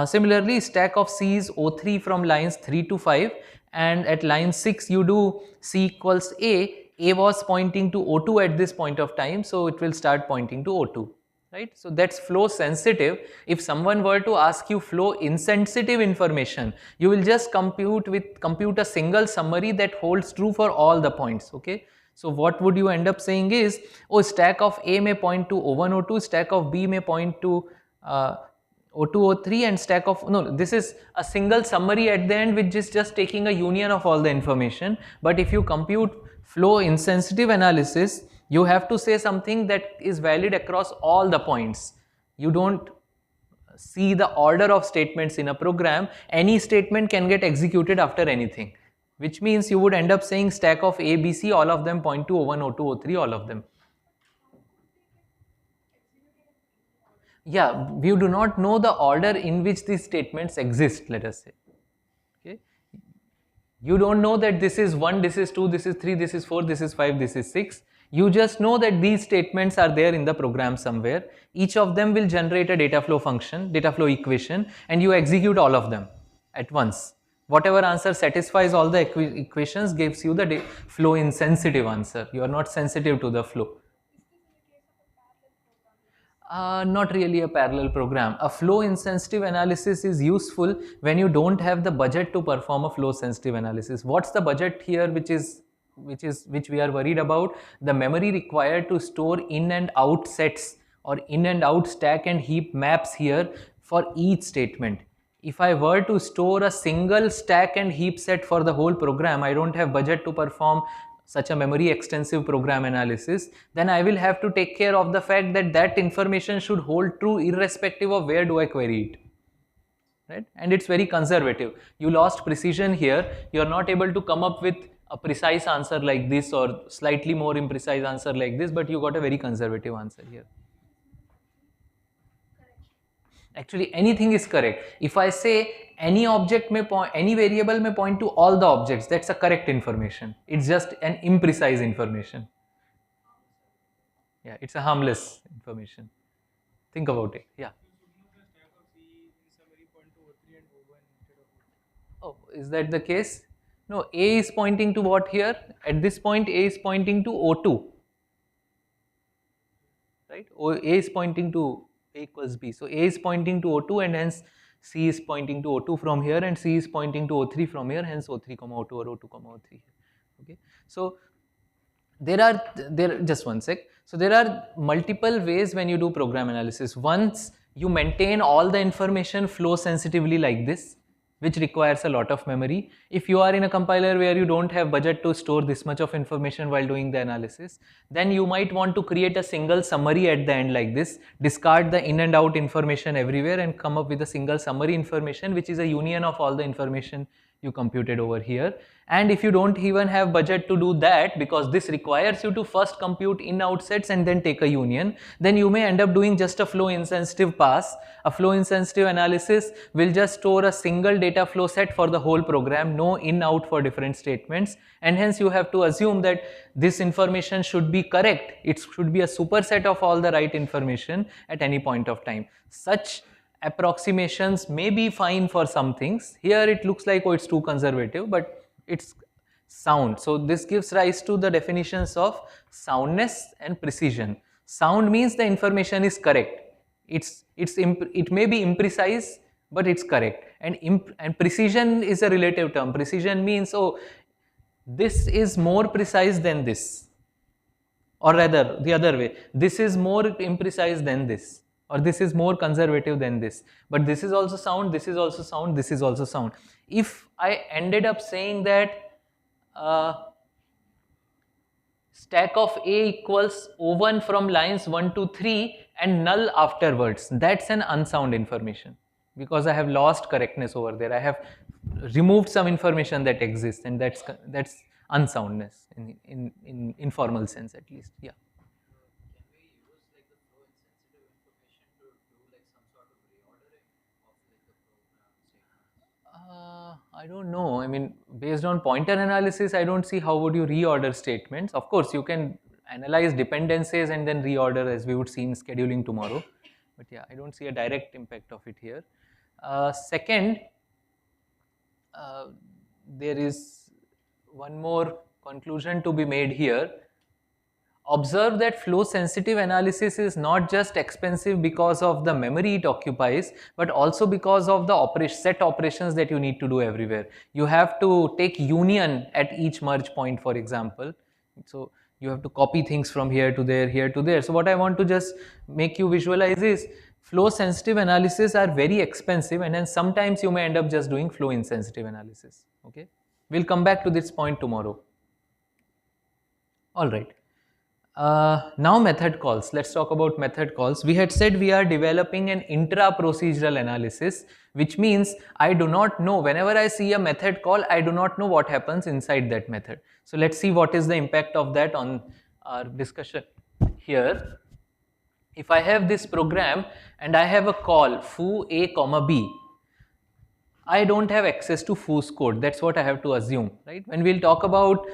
Similarly, stack of C is O3 from lines 3 to 5, and at line 6 you do C equals A was pointing to O2 at this point of time, so it will start pointing to O2, right? So that's flow sensitive. If someone were to ask you flow insensitive information, you will just compute a single summary that holds true for all the points, okay? So what would you end up saying is, oh, stack of A may point to O1, O2, stack of B may point to O2, O3, and stack of, no, this is a single summary at the end which is just taking a union of all the information. But if you compute flow insensitive analysis, you have to say something that is valid across all the points. You don't see the order of statements in a program. Any statement can get executed after anything, which means you would end up saying stack of A, B, C, all of them point to O1, O2, O3, all of them. Yeah, we do not know the order in which these statements exist, let us say. Okay. You don't know that this is 1, this is 2, this is 3, this is 4, this is 5, this is 6. You just know that these statements are there in the program somewhere. Each of them will generate a data flow function, data flow equation, and you execute all of them at once. Whatever answer satisfies all the equations gives you the flow insensitive answer. You are not sensitive to the flow. Not really a parallel program. A flow insensitive analysis is useful when you don't have the budget to perform a flow sensitive analysis. What's the budget here which we are worried about? The memory required to store in and out sets or in and out stack and heap maps here for each statement. If I were to store a single stack and heap set for the whole program, I don't have budget to perform such a memory extensive program analysis, then I will have to take care of the fact that that information should hold true irrespective of where do I query it. Right? And it's very conservative. You lost precision here. You are not able to come up with a precise answer like this or slightly more imprecise answer like this, but you got a very conservative answer here. Actually, anything is correct. If I say any object may point, any variable may point to all the objects, that's a correct information. It's just an imprecise information. Yeah, it's a harmless information. Think about it. Yeah. Oh, is that the case? No, A is pointing to what here? At this point, A is pointing to O2. Right? A is pointing to A equals B. So A is pointing to O2 and hence C is pointing to O2 from here and C is pointing to O3 from here, hence O3, O2 or O2, O3. Okay. So there just one sec. So there are multiple ways when you do program analysis. Once you maintain all the information flow sensitively like this, which requires a lot of memory. If you are in a compiler where you don't have budget to store this much of information while doing the analysis, then you might want to create a single summary at the end like this, discard the in and out information everywhere and come up with a single summary information, which is a union of all the information you computed over here. And if you don't even have budget to do that, because this requires you to first compute in out sets and then take a union, then you may end up doing just a flow insensitive pass. A flow insensitive analysis will just store a single data flow set for the whole program, no in out for different statements, and hence you have to assume that this information should be correct. It should be a superset of all the right information at any point of time. Such approximations may be fine for some things. Here it looks like, oh, it's too conservative, but it's sound. So this gives rise to the definitions of soundness and precision. Sound means the information is correct. It may be imprecise, but it's correct. And precision is a relative term. Precision means, oh, this is more precise than this, or rather the other way, this is more imprecise than this, or this is more conservative than this, but this is also sound, this is also sound, this is also sound. If I ended up saying that stack of A equals O1 from lines 1 to 3 and null afterwards, that's an unsound information, because I have lost correctness over there. I have removed some information that exists, and that's unsoundness in informal sense, at least. Yeah. Can we use like the flow insensitive information to do like some sort of reordering of like the program statements? I don't know. I mean, based on pointer analysis, I don't see how would you reorder statements. Of course, you can analyze dependencies and then reorder, as we would see in scheduling tomorrow. But yeah, I don't see a direct impact of it here. Second, there is one more conclusion to be made here. Observe that flow sensitive analysis is not just expensive because of the memory it occupies, but also because of the set operations that you need to do everywhere. You have to take union at each merge point, for example. So you have to copy things from here to there, here to there. So what I want to just make you visualize is flow sensitive analysis are very expensive, and then sometimes you may end up just doing flow insensitive analysis. Okay, we'll come back to this point tomorrow. All right. Now method calls. Let's talk about method calls. We had said we are developing an intra-procedural analysis, which means I do not know, whenever I see a method call, I do not know what happens inside that method. So let's see what is the impact of that on our discussion here. If I have this program and I have a call foo a comma b, I don't have access to foo's code. That's what I have to assume, right? When we'll talk about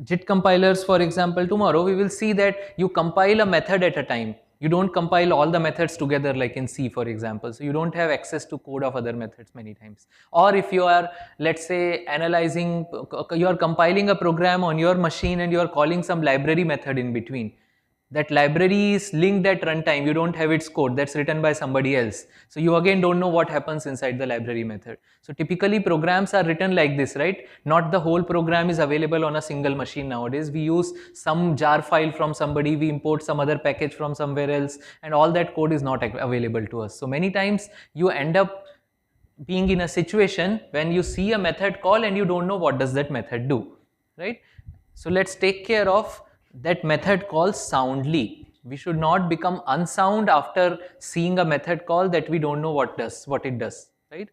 JIT compilers, for example, tomorrow, we will see that you compile a method at a time. You don't compile all the methods together like in C, for example. So you don't have access to code of other methods many times. Or if you are, let's say, analyzing, you are compiling a program on your machine and you are calling some library method in between. That library is linked at runtime, you don't have its code, that's written by somebody else. So you again don't know what happens inside the library method. So typically programs are written like this, right? Not the whole program is available on a single machine nowadays. We use some jar file from somebody, we import some other package from somewhere else, and all that code is not available to us. So many times you end up being in a situation when you see a method call and you don't know what does that method do, right? So let's take care of that method call soundly. We should not become unsound after seeing a method call that we don't know what it does, right?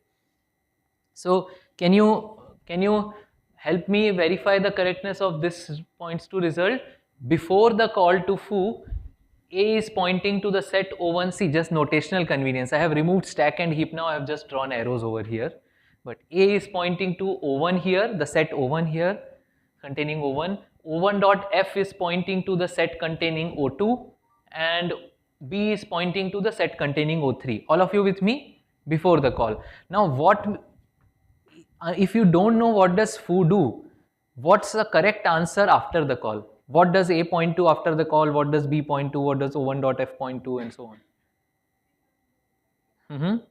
So can you help me verify the correctness of this points to result? Before the call to foo, A is pointing to the set O1C, just notational convenience. I have removed stack and heap now, I have just drawn arrows over here. But A is pointing to O1 here, the set O1 here, containing O1. O1.f is pointing to the set containing O2, and B is pointing to the set containing O3. All of you with me? Before the call. Now if you don't know what does foo do, what's the correct answer after the call? What does A point to after the call? What does B point to? What does O1.f point to? And so on.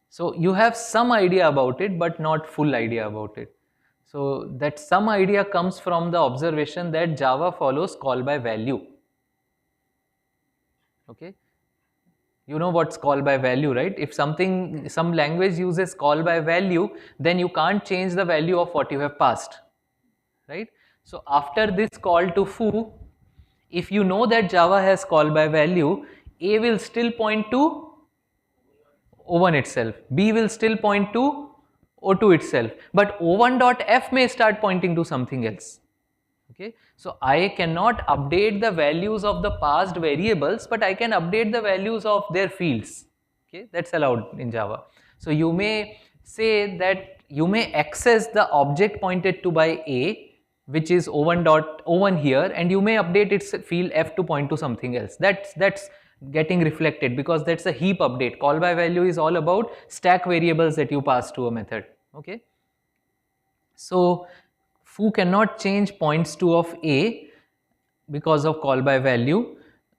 So you have some idea about it, but not full idea about it. So that some idea comes from the observation that Java follows call by value. Okay, you know what's call by value, right? If some language uses call by value, then you can't change the value of what you have passed, right? So after this call to foo, if you know that Java has call by value, A will still point to O1 itself, B will still point to O2 itself, but O1.f may start pointing to something else. Okay, so I cannot update the values of the past variables, but I can update the values of their fields. Okay, that's allowed in Java. So you may say that you may access the object pointed to by A, which is O1 here, and you may update its field F to point to something else. That's getting reflected because that's a heap update. Call by value is all about stack variables that you pass to a method. Okay, so foo cannot change points2 of A because of call by value,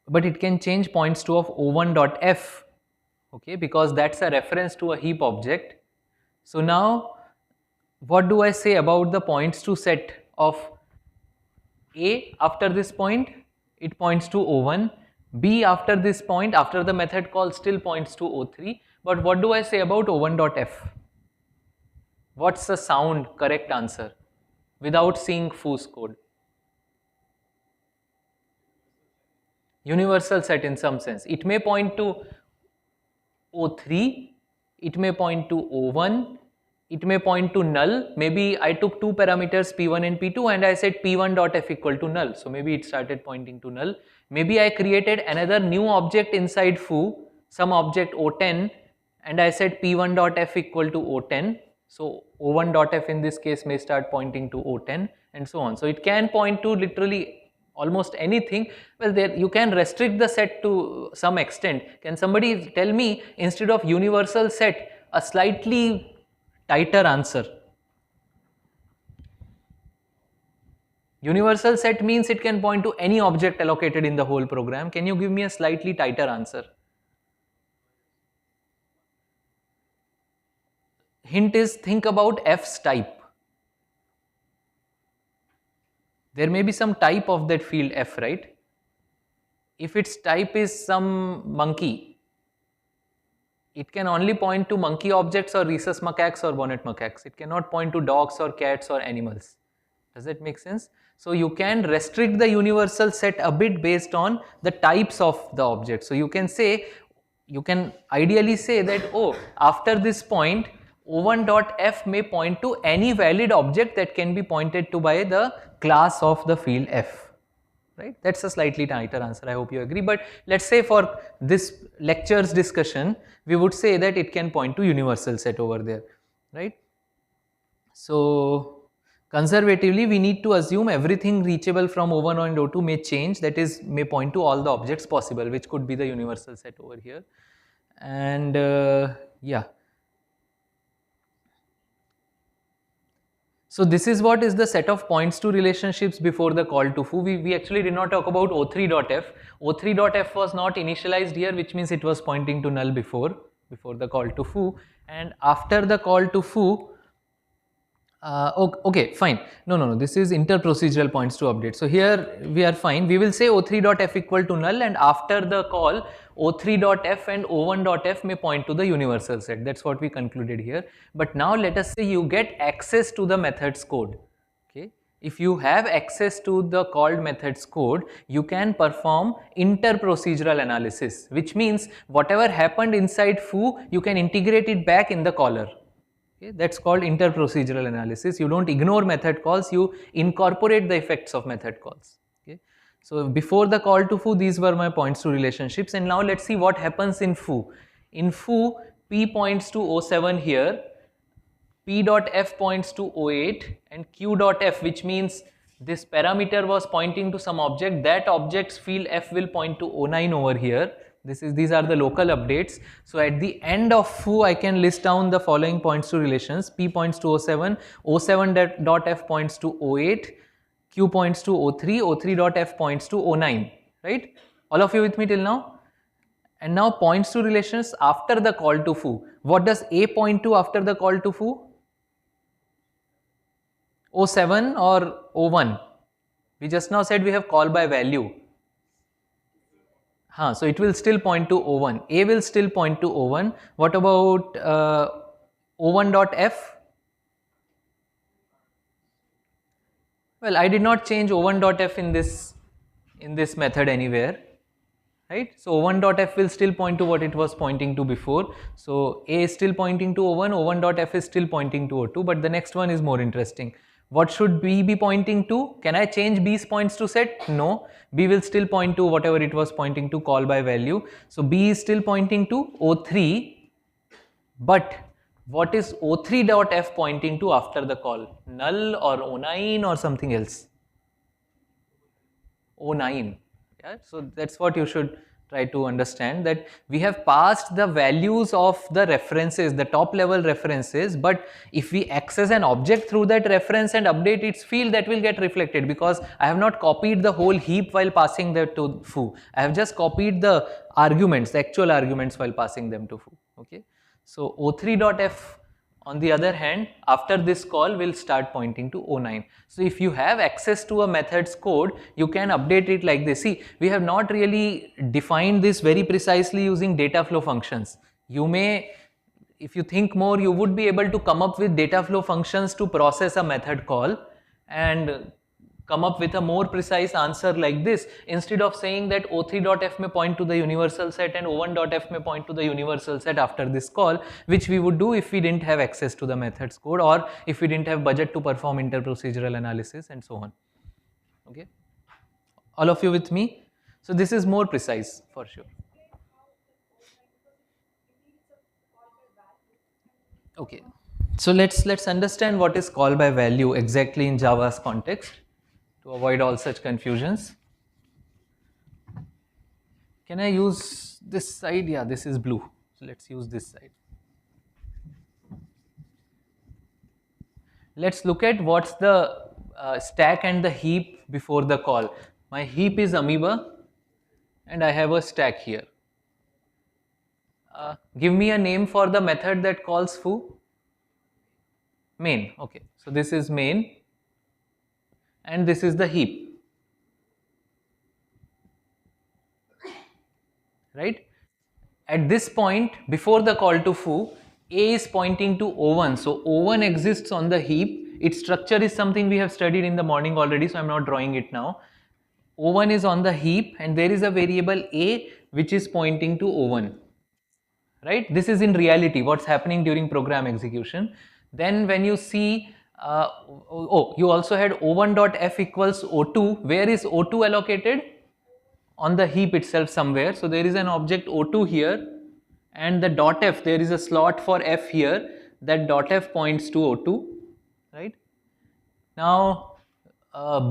but it can change points2 of O1.f, okay, because that's a reference to a heap object. So now what do I say about the points2 set of A after this point? It points to O1. B after this point, after the method call, still points to O3. But what do I say about O1.f? What's the sound correct answer without seeing foo's code? Universal set in some sense. It may point to O3, it may point to O1, it may point to null. Maybe I took two parameters P1 and P2 and I said P1.f equal to null. So maybe it started pointing to null. Maybe I created another new object inside foo, some object O10, and I said P1.f equal to O10. So O1.f in this case may start pointing to O10 and so on. So it can point to literally almost anything. Well, there you can restrict the set to some extent. Can somebody tell me, instead of universal set, a slightly tighter answer? Universal set means it can point to any object allocated in the whole program. Can you give me a slightly tighter answer? Hint is, think about f's type. There may be some type of that field f, right? If its type is some monkey, it can only point to monkey objects or rhesus macaques or bonnet macaques. It cannot point to dogs or cats or animals. Does that make sense? So you can restrict the universal set a bit based on the types of the object. So you can say, you can ideally say that, oh, after this point, O1.f may point to any valid object that can be pointed to by the class of the field f. Right? That's a slightly tighter answer. I hope you agree. But let's say for this lecture's discussion, we would say that it can point to universal set over there. Right? So conservatively, we need to assume everything reachable from O1 and O2 may change, that is, may point to all the objects possible, which could be the universal set over here. And yeah. So this is what is the set of points to relationships before the call to foo. We actually did not talk about O3.f. O3.f was not initialized here, which means it was pointing to null before the call to foo. And after the call to foo, okay, fine. No. This is interprocedural points to update. So here we are fine. We will say O3.f equal to null, and after the call, O3.f and O1.f may point to the universal set. That's what we concluded here. But now let us say you get access to the method's code. Okay. If you have access to the called method's code, you can perform interprocedural analysis, which means whatever happened inside foo, you can integrate it back in the caller. Okay, that's called interprocedural analysis. You don't ignore method calls, you incorporate the effects of method calls. Okay. So before the call to foo, these were my points to relationships, and now let's see what happens in foo. In foo, P points to O7 here, P dot F points to O8, and Q dot F, which means this parameter was pointing to some object, that object's field F will point to O9 over here. These are the local updates. So at the end of foo, I can list down the following points to relations. P points to O7, O7 dot F points to O8, Q points to O3, O3 dot F points to O9, right? All of you with me till now? And now points to relations after the call to foo. What does A point to after the call to foo? O7 or O1? We just now said we have call by value. So it will still point to O1. A will still point to O1. What about O1.f? Well, I did not change O1.f in this method anywhere, right? So O1.f will still point to what it was pointing to before. So A is still pointing to O1, O1.f is still pointing to O2, but the next one is more interesting. What should B be pointing to? Can I change B's points to set? No. B will still point to whatever it was pointing to, call by value. So B is still pointing to O3, but what is O3.f pointing to after the call? Null or O9 or something else? O9. Yeah, so that's what you should try to understand, that we have passed the values of the references, the top level references, but if we access an object through that reference and update its field, that will get reflected, because I have not copied the whole heap while passing that to foo. I have just copied the arguments, the actual arguments, while passing them to foo. Okay, so O3.f on the other hand, after this call will start pointing to O9. So if you have access to a method's code, you can update it like this. See, we have not really defined this very precisely using data flow functions. You may, if you think more, you would be able to come up with data flow functions to process a method call and come up with a more precise answer like this, instead of saying that O3.f may point to the universal set and O1.f may point to the universal set after this call, which we would do if we didn't have access to the methods code, or if we didn't have budget to perform interprocedural analysis and so on. Okay, all of you with me? So this is more precise for sure. Okay, so let's understand what is call by value exactly in Java's context, to avoid all such confusions. Can I use this side? Yeah, this is blue. So let's use this side. Let's look at what's the stack and the heap before the call. My heap is amoeba and I have a stack here. Give me a name for the method that calls foo. Main. Okay, so this is main and this is the heap, right? At this point, before the call to foo, A is pointing to O1. So O1 exists on the heap. Its structure is something we have studied in the morning already, so I'm not drawing it now. O1 is on the heap and there is a variable A which is pointing to O1. Right? This is in reality what's happening during program execution. Then when you see, you also had O1.f equals O2. Where is O2 allocated? On the heap itself somewhere. So there is an object O2 here, and the dot f, there is a slot for f here. That dot f points to O2, right? Now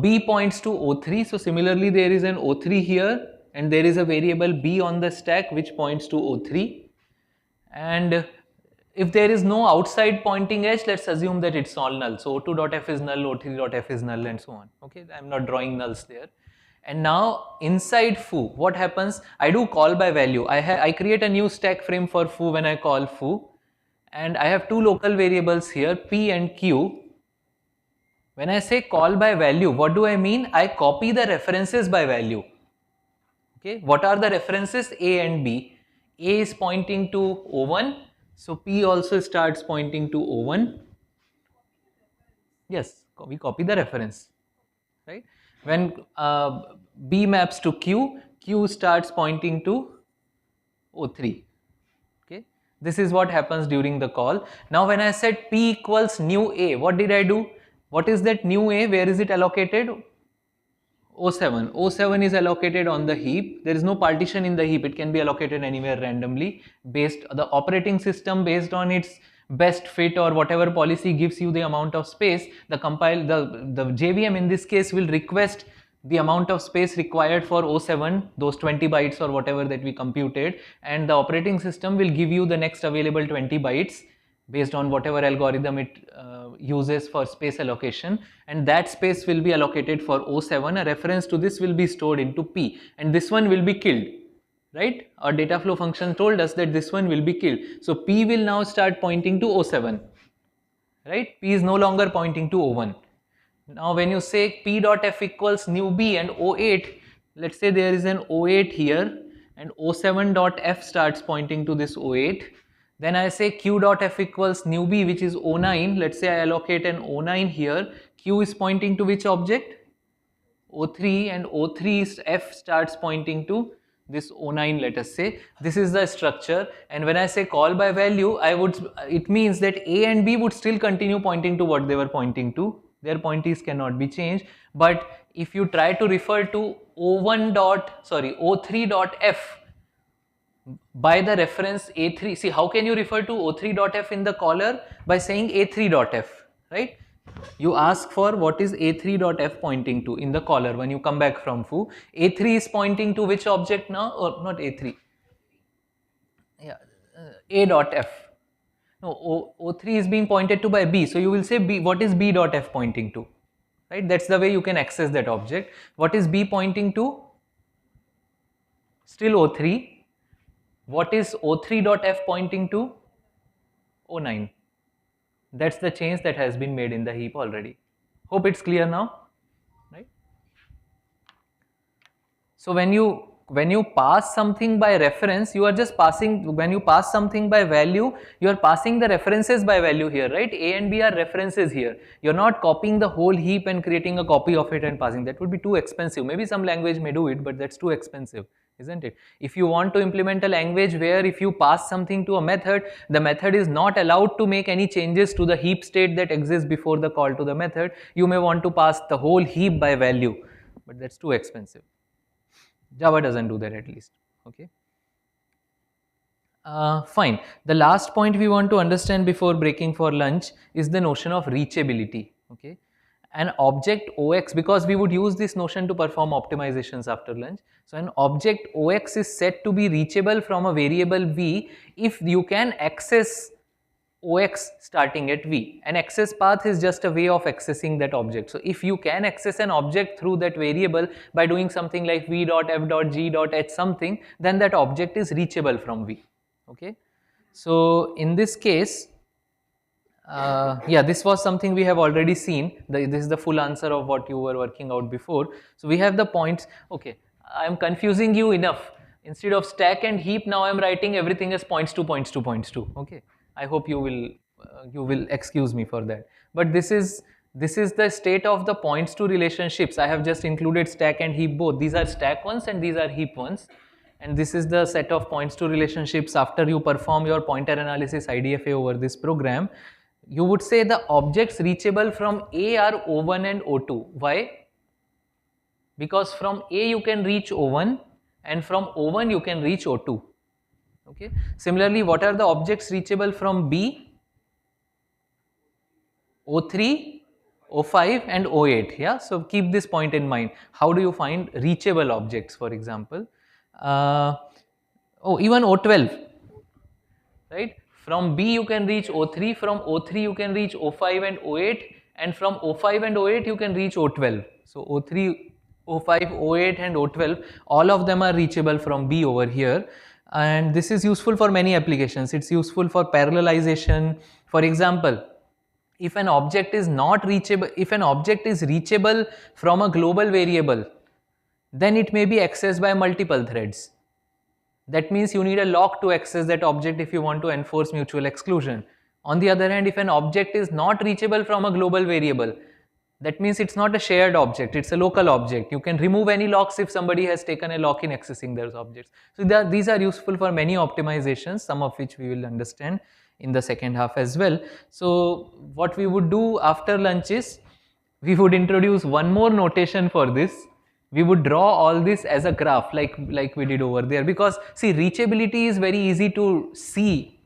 B points to O3. So similarly there is an O3 here and there is a variable B on the stack which points to O3. And if there is no outside pointing edge, let's assume that it's all null. So O2.f is null, O3.f is null, and so on. Okay, I'm not drawing nulls there. And now inside foo, what happens? I do call by value. I create a new stack frame for foo when I call foo, and I have two local variables here, p and q. When I say call by value, what do I mean? I copy the references by value. Okay, what are the references? A and B. A is pointing to O1, so P also starts pointing to O1. Yes, we copy the reference, right? When B maps to Q, Q starts pointing to O3. Okay, this is what happens during the call. Now when I said P equals new A, what did I do? What is that new A? Where is it allocated? O7. O7 is allocated on the heap. There is no partition in the heap. It can be allocated anywhere randomly. Based the operating system, based on its best fit or whatever policy gives you the amount of space, the JVM in this case will request the amount of space required for O7, those 20 bytes or whatever that we computed, and the operating system will give you the next available 20 bytes based on whatever algorithm it uses for space allocation, and that space will be allocated for O7. A reference to this will be stored into P, and this one will be killed, right? Our data flow function told us that this one will be killed. So P will now start pointing to O7, right? P is no longer pointing to O1. Now when you say P dot F equals nu B and O8, let's say there is an O8 here and O7 dot F starts pointing to this O8. Then I say Q dot F equals nu B, which is O9. Let's say I allocate an O9 here. Q is pointing to which object? O3, and O3 F starts pointing to this O9, let us say. This is the structure, and when I say call by value, it means that A and B would still continue pointing to what they were pointing to. Their pointees cannot be changed. But if you try to refer to O3 dot F by the reference A3, see, how can you refer to O3 dot F in the caller? By saying A3 dot F, right? You ask for what is A3 dot F pointing to in the caller when you come back from foo. A3 is pointing to which object now? Or not A3? Yeah, A dot F. No, O3 is being pointed to by B. So you will say B, what is B dot F pointing to? Right? That's the way you can access that object. What is B pointing to? Still O3. What is O3 dot F pointing to? O9. That's the change that has been made in the heap already. Hope it's clear now, right? So when you pass something by reference, you are just passing. When you pass something by value, you are passing the references by value here, right? A and B are references here. You're not copying the whole heap and creating a copy of it and passing. That would be too expensive. Maybe some language may do it, but that's too expensive, isn't it? If you want to implement a language where if you pass something to a method, the method is not allowed to make any changes to the heap state that exists before the call to the method, you may want to pass the whole heap by value, but that's too expensive. Java doesn't do that, at least. Okay. Fine. The last point we want to understand before breaking for lunch is the notion of reachability. Okay. An object OX, because we would use this notion to perform optimizations after lunch. So an object OX is said to be reachable from a variable V if you can access OX starting at V. An access path is just a way of accessing that object. So if you can access an object through that variable by doing something like V dot F dot G dot H something, then that object is reachable from V. Okay. So in this case, yeah, this was something we have already seen. This is the full answer of what you were working out before. So we have the points. Okay, I am confusing you enough. Instead of stack and heap, now I am writing everything as points to points to points to. Okay, I hope you will excuse me for that. But this is the state of the points to relationships. I have just included stack and heap both. These are stack ones and these are heap ones. And this is the set of points to relationships after you perform your pointer analysis IDFA over this program. You would say the objects reachable from A are O1 and O2. Why? Because from A you can reach O1 and from O1 you can reach O2. Okay. Similarly, what are the objects reachable from B? O3, O5 and O8. Yeah. So keep this point in mind. How do you find reachable objects, for example? Even O12. Right? From B you can reach O3, from O3 you can reach O5 and O8, and from O5 and O8 you can reach O12. So O3, O5, O8 and O12, all of them are reachable from B over here, and this is useful for many applications. It's useful for parallelization. For example, if an object is not reachable, if an object is reachable from a global variable, then it may be accessed by multiple threads. That means you need a lock to access that object if you want to enforce mutual exclusion. On the other hand, if an object is not reachable from a global variable, that means it's not a shared object, it's a local object. You can remove any locks if somebody has taken a lock in accessing those objects. So these are useful for many optimizations, some of which we will understand in the second half as well. So what we would do after lunch is, we would introduce one more notation for this. We would draw all this as a graph like we did over there, because see, reachability is very easy to see,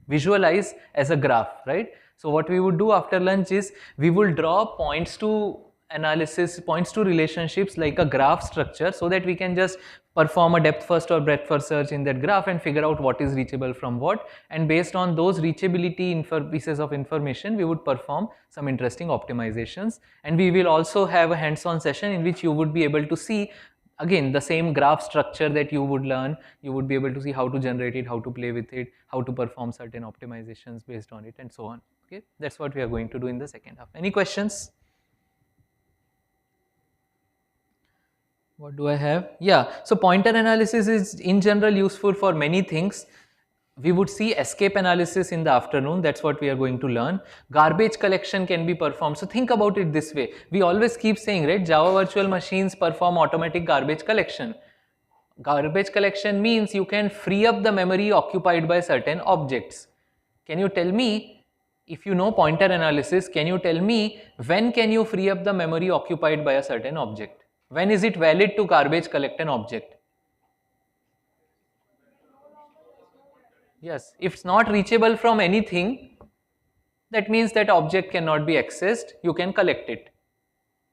visualize as a graph, right? So what we would do after lunch is, we will draw points to analysis, points to relationships like a graph structure, so that we can just perform a depth first or breadth first search in that graph and figure out what is reachable from what, and based on those reachability pieces of information, we would perform some interesting optimizations. And we will also have a hands-on session in which you would be able to see again the same graph structure that you would learn. You would be able to see how to generate it, how to play with it, how to perform certain optimizations based on it, and so on. Okay, that's what we are going to do in the second half. Any questions? What do I have? Yeah, so pointer analysis is in general useful for many things. We would see escape analysis in the afternoon. That's what we are going to learn. Garbage collection can be performed. So think about it this way. We always keep saying, right, Java virtual machines perform automatic garbage collection. Garbage collection means you can free up the memory occupied by certain objects. Can you tell me, if you know pointer analysis, can you tell me when can you free up the memory occupied by a certain object? When is it valid to garbage collect an object? Yes, if it's not reachable from anything, that means that object cannot be accessed, you can collect it,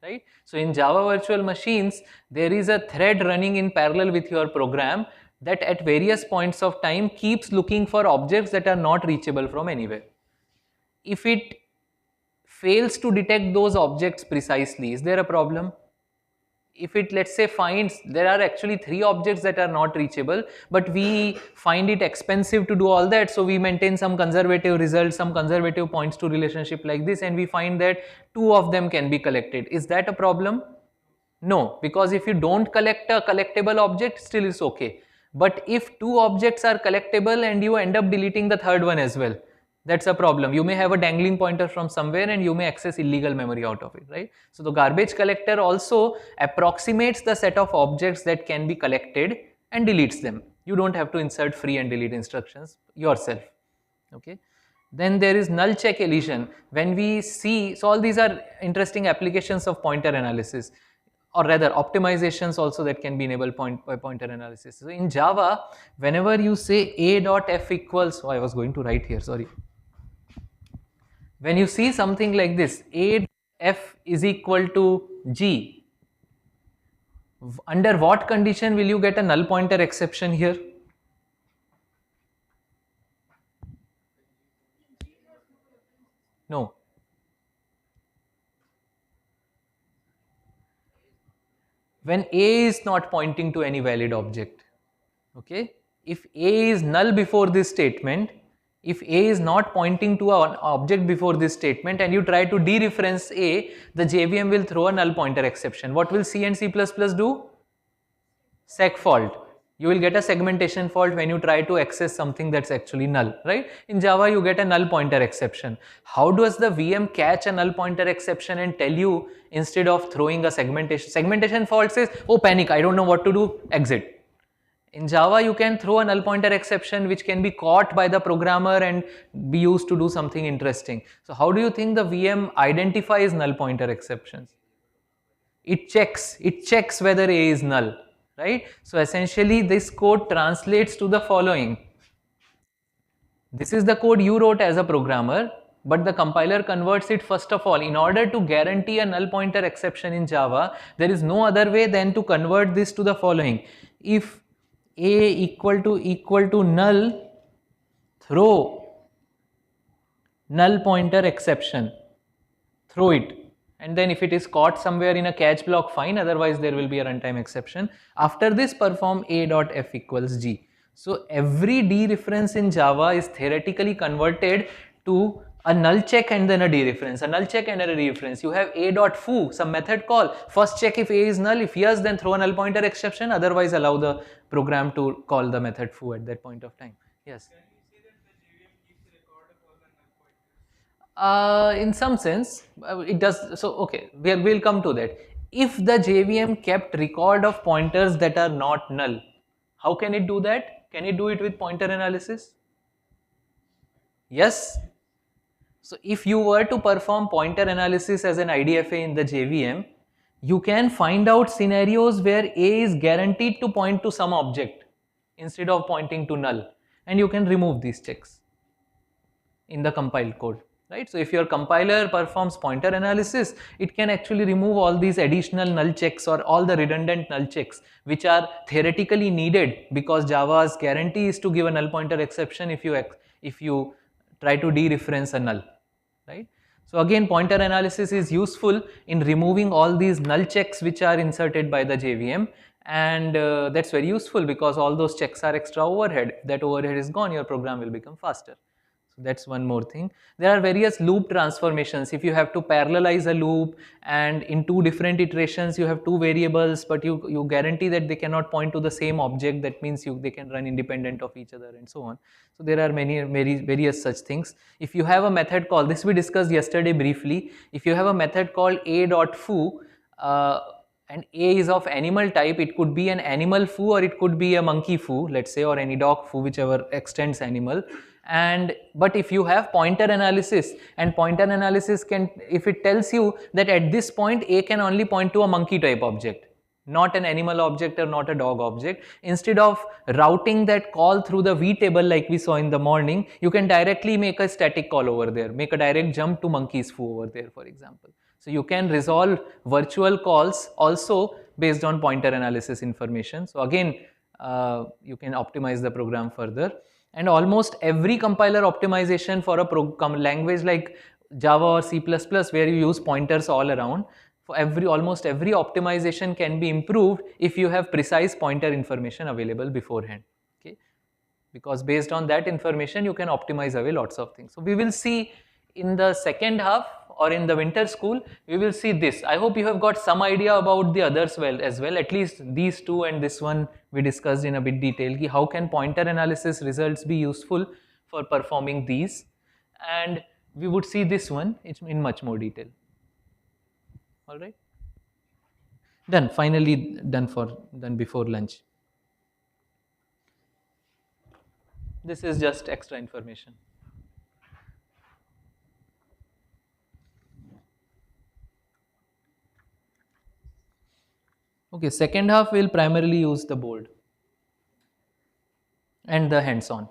right? So in Java virtual machines, there is a thread running in parallel with your program that at various points of time keeps looking for objects that are not reachable from anywhere. If it fails to detect those objects precisely, is there a problem? If it, let's say, finds there are actually 3 objects that are not reachable, but we find it expensive to do all that, so we maintain some conservative results, some conservative points to relationship like this, and we find that 2 of them can be collected. Is that a problem? No, because if you don't collect a collectible object, still it's okay. But if 2 objects are collectible and you end up deleting the third one as well, that's a problem. You may have a dangling pointer from somewhere and you may access illegal memory out of it, right? So the garbage collector also approximates the set of objects that can be collected and deletes them. You don't have to insert free and delete instructions yourself, okay? Then there is null check elision. When we see, so all these are interesting applications of pointer analysis, or rather optimizations also that can be enabled by pointer analysis. So in Java, whenever you say a dot f equals, oh, I was going to write here, sorry. When you see something like this, a f is equal to g, under what condition will you get a null pointer exception here? No. When a is not pointing to any valid object, okay? If a is null before this statement, if a is not pointing to an object before this statement and you try to dereference a, the JVM will throw a null pointer exception. What will C and C++ do? Seg fault. You will get a segmentation fault when you try to access something that's actually null, right? In Java, you get a null pointer exception. How does the VM catch a null pointer exception and tell you instead of throwing a segmentation? Segmentation fault says, oh panic, I don't know what to do, exit. In Java, you can throw a null pointer exception which can be caught by the programmer and be used to do something interesting. So how do you think the VM identifies null pointer exceptions? It checks whether A is null, right? So essentially this code translates to the following. This is the code you wrote as a programmer, but the compiler converts it first of all. In order to guarantee a null pointer exception in Java, there is no other way than to convert this to the following. If a equal to null, throw null pointer exception, throw it, and then if it is caught somewhere in a catch block, fine, otherwise there will be a runtime exception. After this, perform a dot f equals g. So every dereference in Java is theoretically converted to a null check and then a dereference, a null check and a dereference. You have a dot foo, some method call. First check if a is null, if yes, then throw a null pointer exception, otherwise allow the program to call the method foo at that point of time. Yes. Can you say that the JVM keeps a record of all the null pointers? In some sense, it does. So, okay, we'll come to that. If the JVM kept record of pointers that are not null, how can it do that? Can it do it with pointer analysis? Yes. So, if you were to perform pointer analysis as an IDFA in the JVM, you can find out scenarios where A is guaranteed to point to some object instead of pointing to null, and you can remove these checks in the compiled code, right? So if your compiler performs pointer analysis, it can actually remove all these additional null checks or all the redundant null checks which are theoretically needed, because Java's guarantee is to give a null pointer exception if you try to dereference a null, right? So again, pointer analysis is useful in removing all these null checks which are inserted by the JVM, and that's very useful because all those checks are extra overhead. If that overhead is gone, your program will become faster. So that's one more thing. There are various loop transformations. If you have to parallelize a loop and in two different iterations you have two variables, but you guarantee that they cannot point to the same object, that means they can run independent of each other and so on. So there are various such things. If you have a method call, this we discussed yesterday briefly, if you have a method called a.foo, and A is of animal type, it could be an animal foo or it could be a monkey foo, let's say, or any dog foo, whichever extends animal. And but if you have pointer analysis, and pointer analysis can, if it tells you that at this point A can only point to a monkey type object, not an animal object or not a dog object, instead of routing that call through the V table like we saw in the morning, you can directly make a static call over there, make a direct jump to monkey's foo over there, for example. So you can resolve virtual calls also based on pointer analysis information. So again, you can optimize the program further. And almost every compiler optimization for a language like Java or C++, where you use pointers all around, for almost every optimization can be improved if you have precise pointer information available beforehand. Okay, because based on that information you can optimize away lots of things. So we will see in the second half, or in the winter school, we will see this. I hope you have got some idea about the others as well, at least these two and this one we discussed in a bit detail. How can pointer analysis results be useful for performing these, and we would see this one in much more detail. All right, done, finally done before lunch. This is just extra information. Okay, second half we'll primarily use the board and the hands-on.